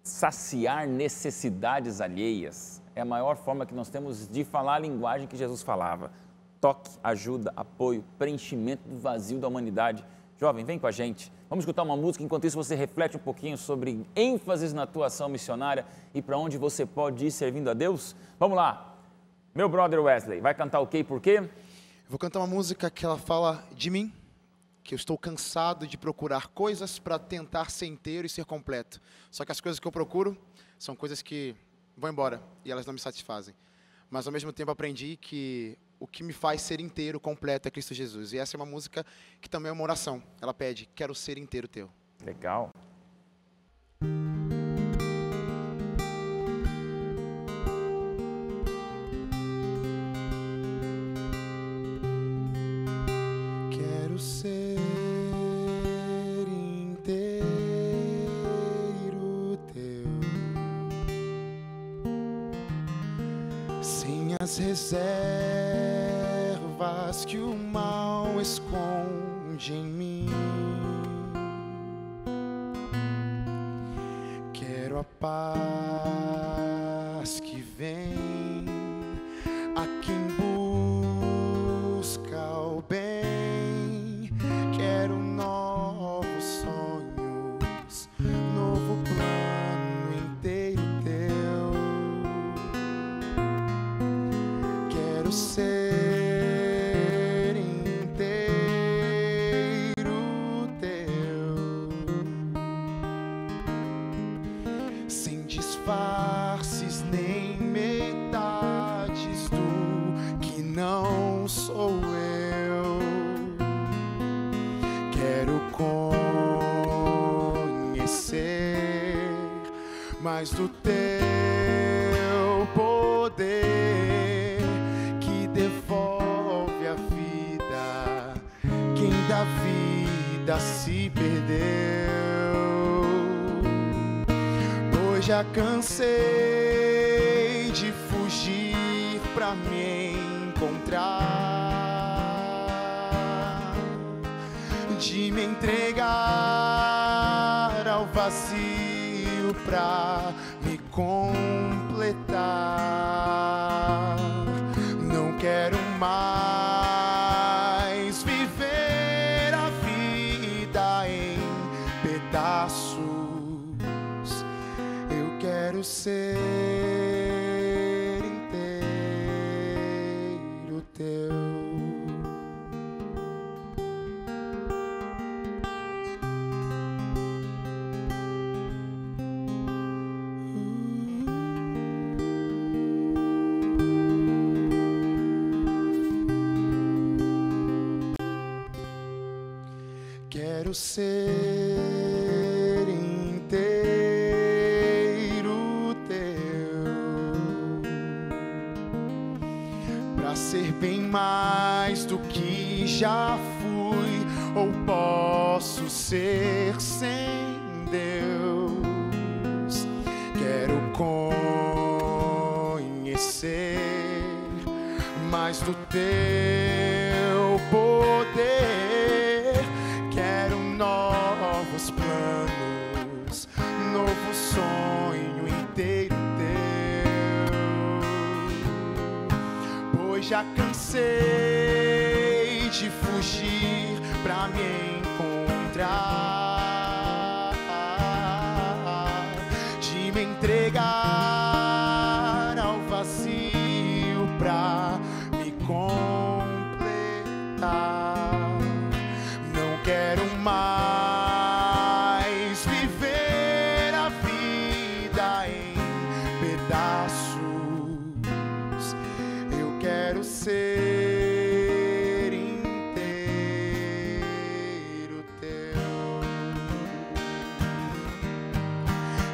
S1: saciar necessidades alheias é a maior forma que nós temos de falar a linguagem que Jesus falava. Toque, ajuda, apoio, preenchimento do vazio da humanidade. Jovem, vem com a gente. Vamos escutar uma música, enquanto isso você reflete um pouquinho sobre ênfases na tua ação missionária e para onde você pode ir servindo a Deus. Vamos lá. Meu brother Wesley, vai cantar o quê e por quê?
S6: Eu vou cantar uma música que ela fala de mim, que eu estou cansado de procurar coisas para tentar ser inteiro e ser completo. Só que as coisas que eu procuro são coisas que vão embora e elas não me satisfazem. Mas ao mesmo tempo aprendi que o que me faz ser inteiro, completo, é Cristo Jesus. E essa é uma música que também é uma oração. Ela pede, quero ser inteiro teu.
S1: Legal.
S6: Quero ser inteiro teu, sem as reservas que o mal esconde em mim. Quero a paz que vem a quem busca o bem. Quero novos Quero ser inteiro teu, sem disfarces nem metades do que não sou eu. Quero conhecer mais do teu poder que devolve a vida quem da vida se perdeu. Pois já cansei de fugir pra me encontrar, de me entregar ao vazio pra me completar. Não quero mais viver a vida em pedaços. Eu quero ser inteiro teu. Quero ser inteiro teu, pra ser bem mais do que já fui ou posso ser sem Deus. Quero conhecer mais do teu poder. Quero novos planos, novo sonho inteiro teu. Pois já cansei de fugir pra me encontrar, de me entregar ao vazio pra me completar. Não quero mais viver a vida em pedaços. Eu quero ser inteiro teu.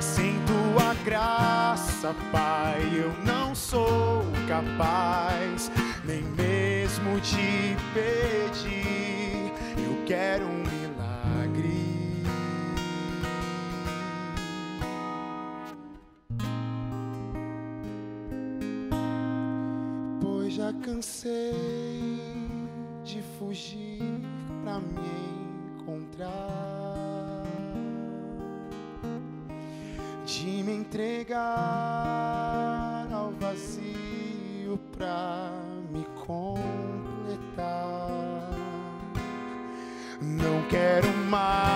S6: Sem tua graça, Pai, eu não sou capaz nem mesmo de pedir. Eu quero um milagre. Pois já cansei de fugir pra me encontrar, de me entregar ao vazio pra me completar. Não quero mais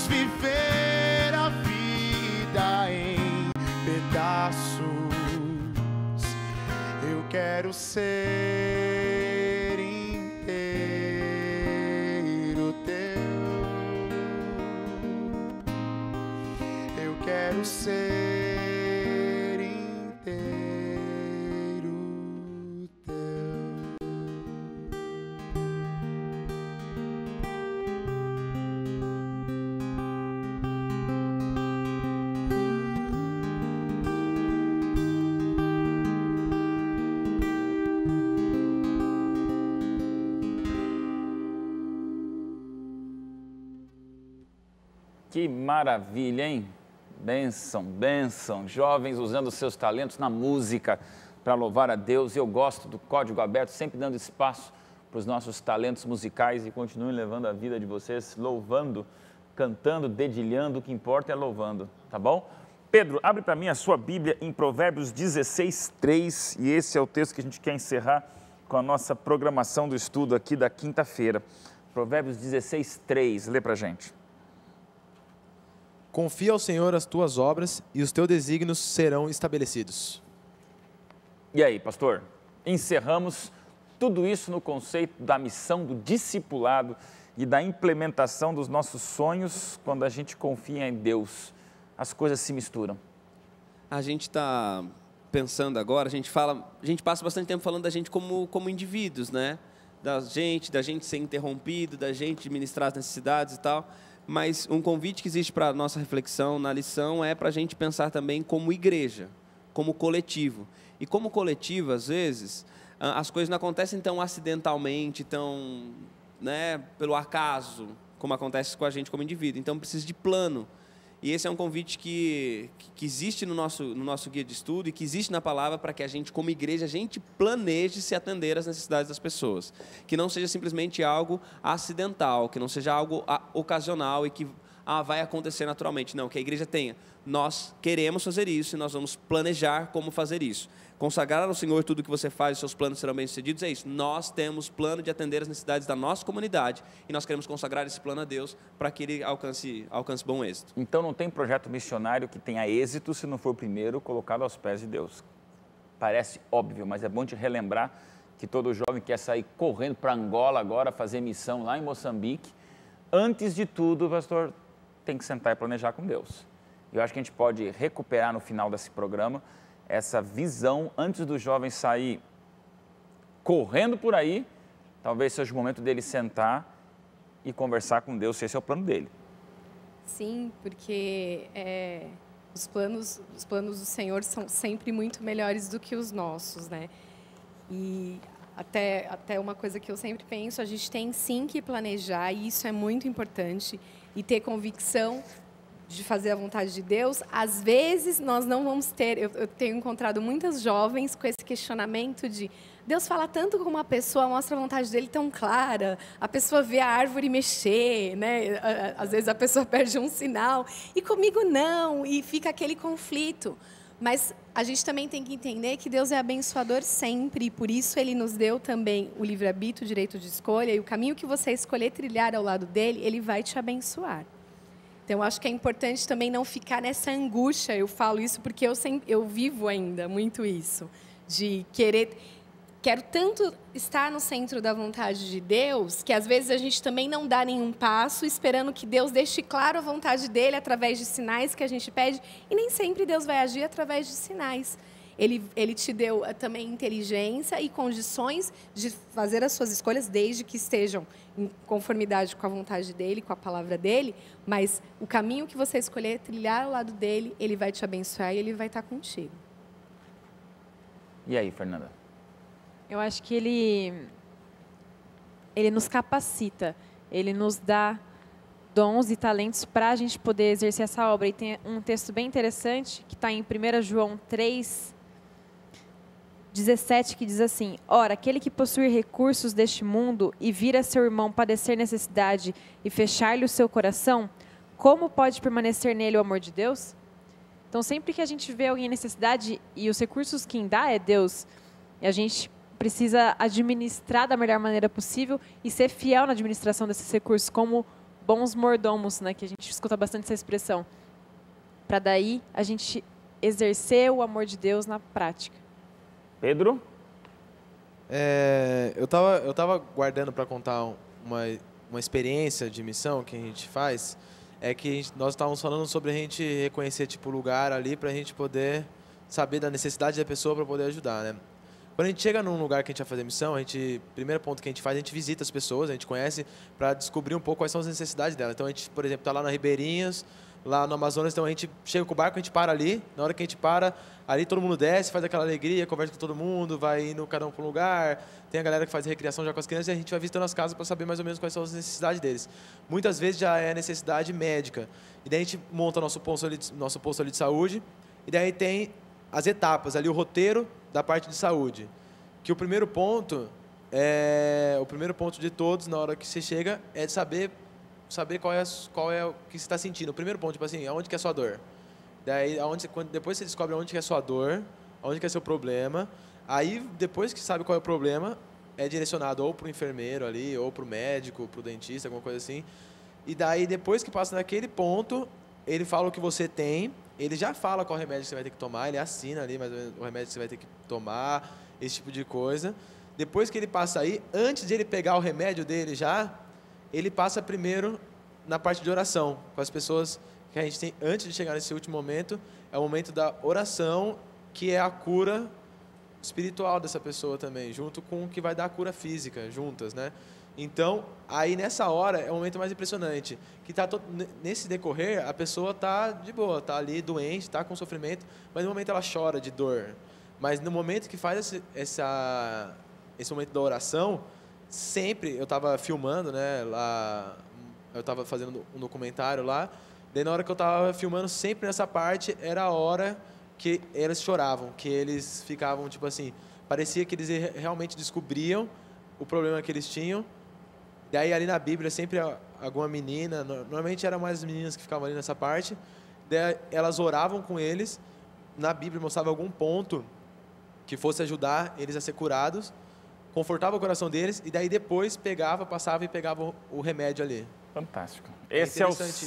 S6: viver a vida em pedaços. Eu quero ser inteiro teu. Eu quero ser inteiro teu.
S1: Que maravilha, hein? Bênção, bênção. Jovens usando seus talentos na música para louvar a Deus. E eu gosto do Código Aberto, sempre dando espaço para os nossos talentos musicais e continuem levando a vida de vocês, louvando, cantando, dedilhando. O que importa é louvando, tá bom? Pedro, abre para mim a sua Bíblia em Provérbios 16:3 e esse é o texto que a gente quer encerrar com a nossa programação do estudo aqui da quinta-feira. Provérbios 16:3, lê para a gente.
S2: Confia ao Senhor as tuas obras e os teus desígnios serão estabelecidos.
S1: E aí, pastor? encerramos tudo isso no conceito da missão do discipulado e da implementação dos nossos sonhos quando a gente confia em Deus. As coisas se misturam.
S4: A gente está pensando agora, a gente passa bastante tempo falando da gente como indivíduos, né? Da gente ser interrompido, da gente administrar as necessidades e tal. Mas um convite que existe para a nossa reflexão na lição é para a gente pensar também como igreja, como coletivo. E como coletivo, às vezes, as coisas não acontecem tão acidentalmente, tão, né, pelo acaso, como acontece com a gente como indivíduo. Então, precisa de plano. E esse é um convite que existe no nosso guia de estudo e que existe na palavra para que a gente, como igreja, a gente planeje se atender às necessidades das pessoas. Que não seja simplesmente algo acidental, que não seja algo ocasional e que vai acontecer naturalmente. Não, que a igreja tenha. Nós queremos fazer isso e nós vamos planejar como fazer isso. Consagrar ao Senhor tudo o que você faz, os seus planos serão bem-sucedidos, é isso. Nós temos plano de atender as necessidades da nossa comunidade e nós queremos consagrar esse plano a Deus para que ele alcance bom êxito.
S1: Então não tem projeto missionário que tenha êxito se não for primeiro colocado aos pés de Deus. Parece óbvio, mas é bom te relembrar que todo jovem quer sair correndo para Angola agora, fazer missão lá em Moçambique. Antes de tudo, pastor, tem que sentar e planejar com Deus. Eu acho que a gente pode recuperar no final desse programa essa visão antes do jovem sair correndo por aí. Talvez seja o momento dele sentar e conversar com Deus, se esse é o plano dele.
S5: Sim, porque os planos do Senhor são sempre muito melhores do que os nossos, né? E até uma coisa que eu sempre penso, a gente tem sim que planejar, e isso é muito importante, e ter convicção de fazer a vontade de Deus. Às vezes nós não vamos ter, eu tenho encontrado muitas jovens com esse questionamento de Deus fala tanto com uma pessoa, mostra a vontade dele tão clara, a pessoa vê a árvore mexer, né? Às vezes a pessoa perde um sinal, e comigo não, e fica aquele conflito. Mas a gente também tem que entender que Deus é abençoador sempre, e por isso Ele nos deu também o livre-arbítrio, o direito de escolha, e o caminho que você escolher trilhar ao lado dele, Ele vai te abençoar. Então, eu acho que é importante também não ficar nessa angústia. Eu falo isso porque eu vivo ainda muito isso, de quero tanto estar no centro da vontade de Deus, que às vezes a gente também não dá nenhum passo, esperando que Deus deixe claro a vontade dele através de sinais que a gente pede, e nem sempre Deus vai agir através de sinais. Ele te deu também inteligência e condições de fazer as suas escolhas, desde que estejam em conformidade com a vontade dele, com a palavra dele, mas o caminho que você escolher, trilhar ao lado dele, ele vai te abençoar e ele vai estar contigo.
S1: E aí, Fernanda?
S3: Eu acho que ele nos capacita, ele nos dá dons e talentos para a gente poder exercer essa obra. E tem um texto bem interessante que está em 1 João 3:17, que diz assim: ora, aquele que possui recursos deste mundo e vir a seu irmão padecer necessidade e fechar-lhe o seu coração, como pode permanecer nele o amor de Deus? Então, sempre que a gente vê alguém em necessidade, e os recursos quem dá é Deus, e a gente precisa administrar da melhor maneira possível e ser fiel na administração desses recursos, como bons mordomos, né, que a gente escuta bastante essa expressão, para daí a gente exercer o amor de Deus na prática.
S1: Pedro?
S2: Eu tava guardando para contar uma experiência de missão que a gente faz, que nós estávamos falando sobre a gente reconhecer tipo, o lugar ali para a gente poder saber da necessidade da pessoa para poder ajudar, né? Quando a gente chega num lugar que a gente vai fazer missão, primeiro ponto que a gente faz, a gente visita as pessoas, a gente conhece para descobrir um pouco quais são as necessidades delas. Então, a gente, por exemplo, está lá na Ribeirinhas, lá no Amazonas, então a gente chega com o barco, a gente para ali, na hora que a gente para, ali todo mundo desce, faz aquela alegria, conversa com todo mundo, vai indo cada um para um lugar, tem a galera que faz recreação já com as crianças, e a gente vai visitando as casas para saber mais ou menos quais são as necessidades deles. Muitas vezes já é necessidade médica, e daí a gente monta nosso posto ali de saúde, e daí tem as etapas, ali o roteiro da parte de saúde, que o primeiro ponto de todos, na hora que você chega, é de saber qual é o que você está sentindo. O primeiro ponto, tipo assim, aonde que é a sua dor? Daí, depois você descobre aonde que é a sua dor, aonde que é o seu problema, aí, depois que sabe qual é o problema, é direcionado ou para o enfermeiro ali, ou para o médico, para o dentista, alguma coisa assim. E daí, depois que passa naquele ponto, ele fala o que você tem, ele já fala qual remédio você vai ter que tomar, ele assina ali mais ou menos o remédio que você vai ter que tomar, esse tipo de coisa. Depois que ele passa aí, antes de ele pegar o remédio dele já, ele passa primeiro na parte de oração, com as pessoas que a gente tem, antes de chegar nesse último momento, é o momento da oração, que é a cura espiritual dessa pessoa também, junto com o que vai dar a cura física, juntas, né? Então, aí nessa hora é o momento mais impressionante, que tá nesse decorrer, a pessoa tá de boa, tá ali doente, tá com sofrimento, mas no momento ela chora de dor. Mas no momento que faz esse momento da oração, sempre, eu estava filmando, né, lá, eu estava fazendo um documentário lá, daí na hora que eu estava filmando, sempre nessa parte, era a hora que eles choravam, que eles ficavam, tipo assim, parecia que eles realmente descobriam o problema que eles tinham. Daí ali na Bíblia, sempre alguma menina, normalmente eram mais as meninas que ficavam ali nessa parte, daí elas oravam com eles, na Bíblia mostrava algum ponto que fosse ajudar eles a ser curados, confortava o coração deles, e daí depois passava e pegava o remédio ali.
S1: Fantástico.
S2: Essa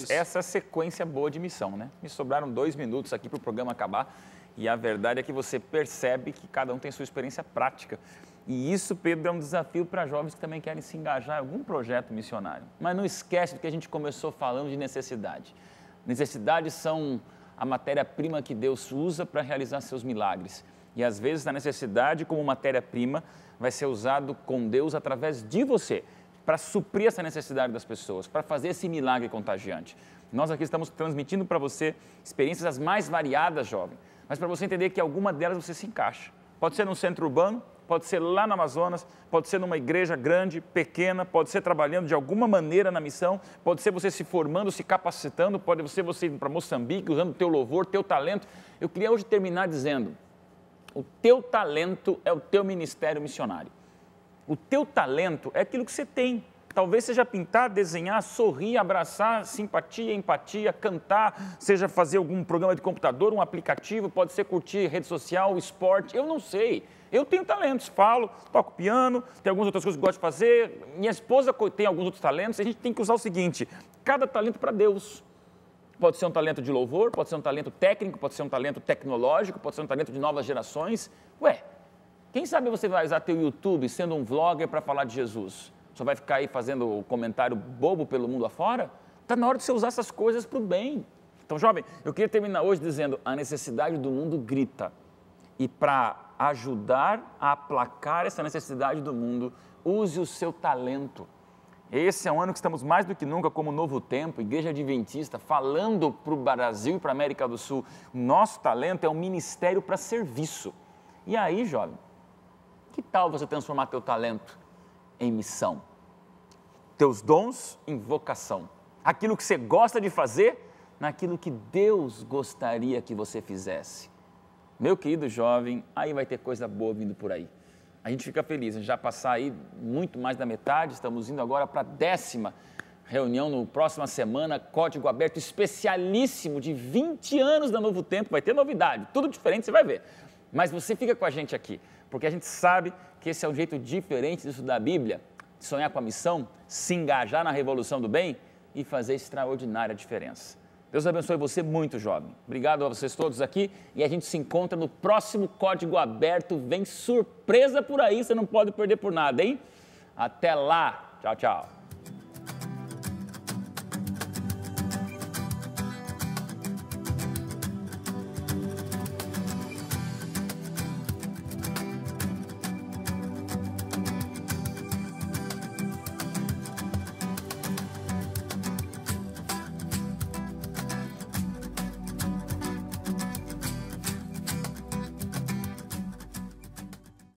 S1: Essa sequência boa de missão, né? Me sobraram 2 minutos aqui para o programa acabar, e a verdade é que você percebe que cada um tem sua experiência prática. E isso, Pedro, é um desafio para jovens que também querem se engajar em algum projeto missionário. Mas não esquece do que a gente começou falando de necessidade. Necessidades são a matéria-prima que Deus usa para realizar seus milagres. E às vezes a necessidade como matéria-prima vai ser usado com Deus através de você, para suprir essa necessidade das pessoas, para fazer esse milagre contagiante. Nós aqui estamos transmitindo para você experiências as mais variadas, jovem, mas para você entender que alguma delas você se encaixa. Pode ser num centro urbano, pode ser lá no Amazonas, pode ser numa igreja grande, pequena, pode ser trabalhando de alguma maneira na missão, pode ser você se formando, se capacitando, pode ser você indo para Moçambique, usando o teu louvor, teu talento. Eu queria hoje terminar dizendo, o teu talento é o teu ministério missionário. O teu talento é aquilo que você tem. Talvez seja pintar, desenhar, sorrir, abraçar, simpatia, empatia, cantar, seja fazer algum programa de computador, um aplicativo, pode ser curtir rede social, esporte, eu não sei. Eu tenho talentos, falo, toco piano, tem algumas outras coisas que eu gosto de fazer, minha esposa tem alguns outros talentos, a gente tem que usar o seguinte, cada talento para Deus. Pode ser um talento de louvor, pode ser um talento técnico, pode ser um talento tecnológico, pode ser um talento de novas gerações. Ué, quem sabe você vai usar teu YouTube sendo um vlogger para falar de Jesus? Só vai ficar aí fazendo comentário bobo pelo mundo afora? Está na hora de você usar essas coisas para o bem. Então, jovem, eu queria terminar hoje dizendo, a necessidade do mundo grita. E para ajudar a aplacar essa necessidade do mundo, use o seu talento. Esse é um ano que estamos mais do que nunca como Novo Tempo, Igreja Adventista, falando para o Brasil e para a América do Sul. Nosso talento é um ministério para serviço. E aí, jovem, que tal você transformar teu talento em missão? Teus dons em vocação. Aquilo que você gosta de fazer, naquilo que Deus gostaria que você fizesse. Meu querido jovem, aí vai ter coisa boa vindo por aí. A gente fica feliz, a gente já passar aí muito mais da metade, estamos indo agora para a 10ª reunião na próxima semana, código aberto especialíssimo de 20 anos da Novo Tempo, vai ter novidade, tudo diferente, você vai ver. Mas você fica com a gente aqui, porque a gente sabe que esse é um jeito diferente de estudar a Bíblia, de sonhar com a missão, se engajar na revolução do bem e fazer extraordinária diferença. Deus abençoe você muito, jovem. Obrigado a vocês todos aqui e a gente se encontra no próximo Código Aberto. Vem surpresa por aí, você não pode perder por nada, hein? Até lá. Tchau, tchau.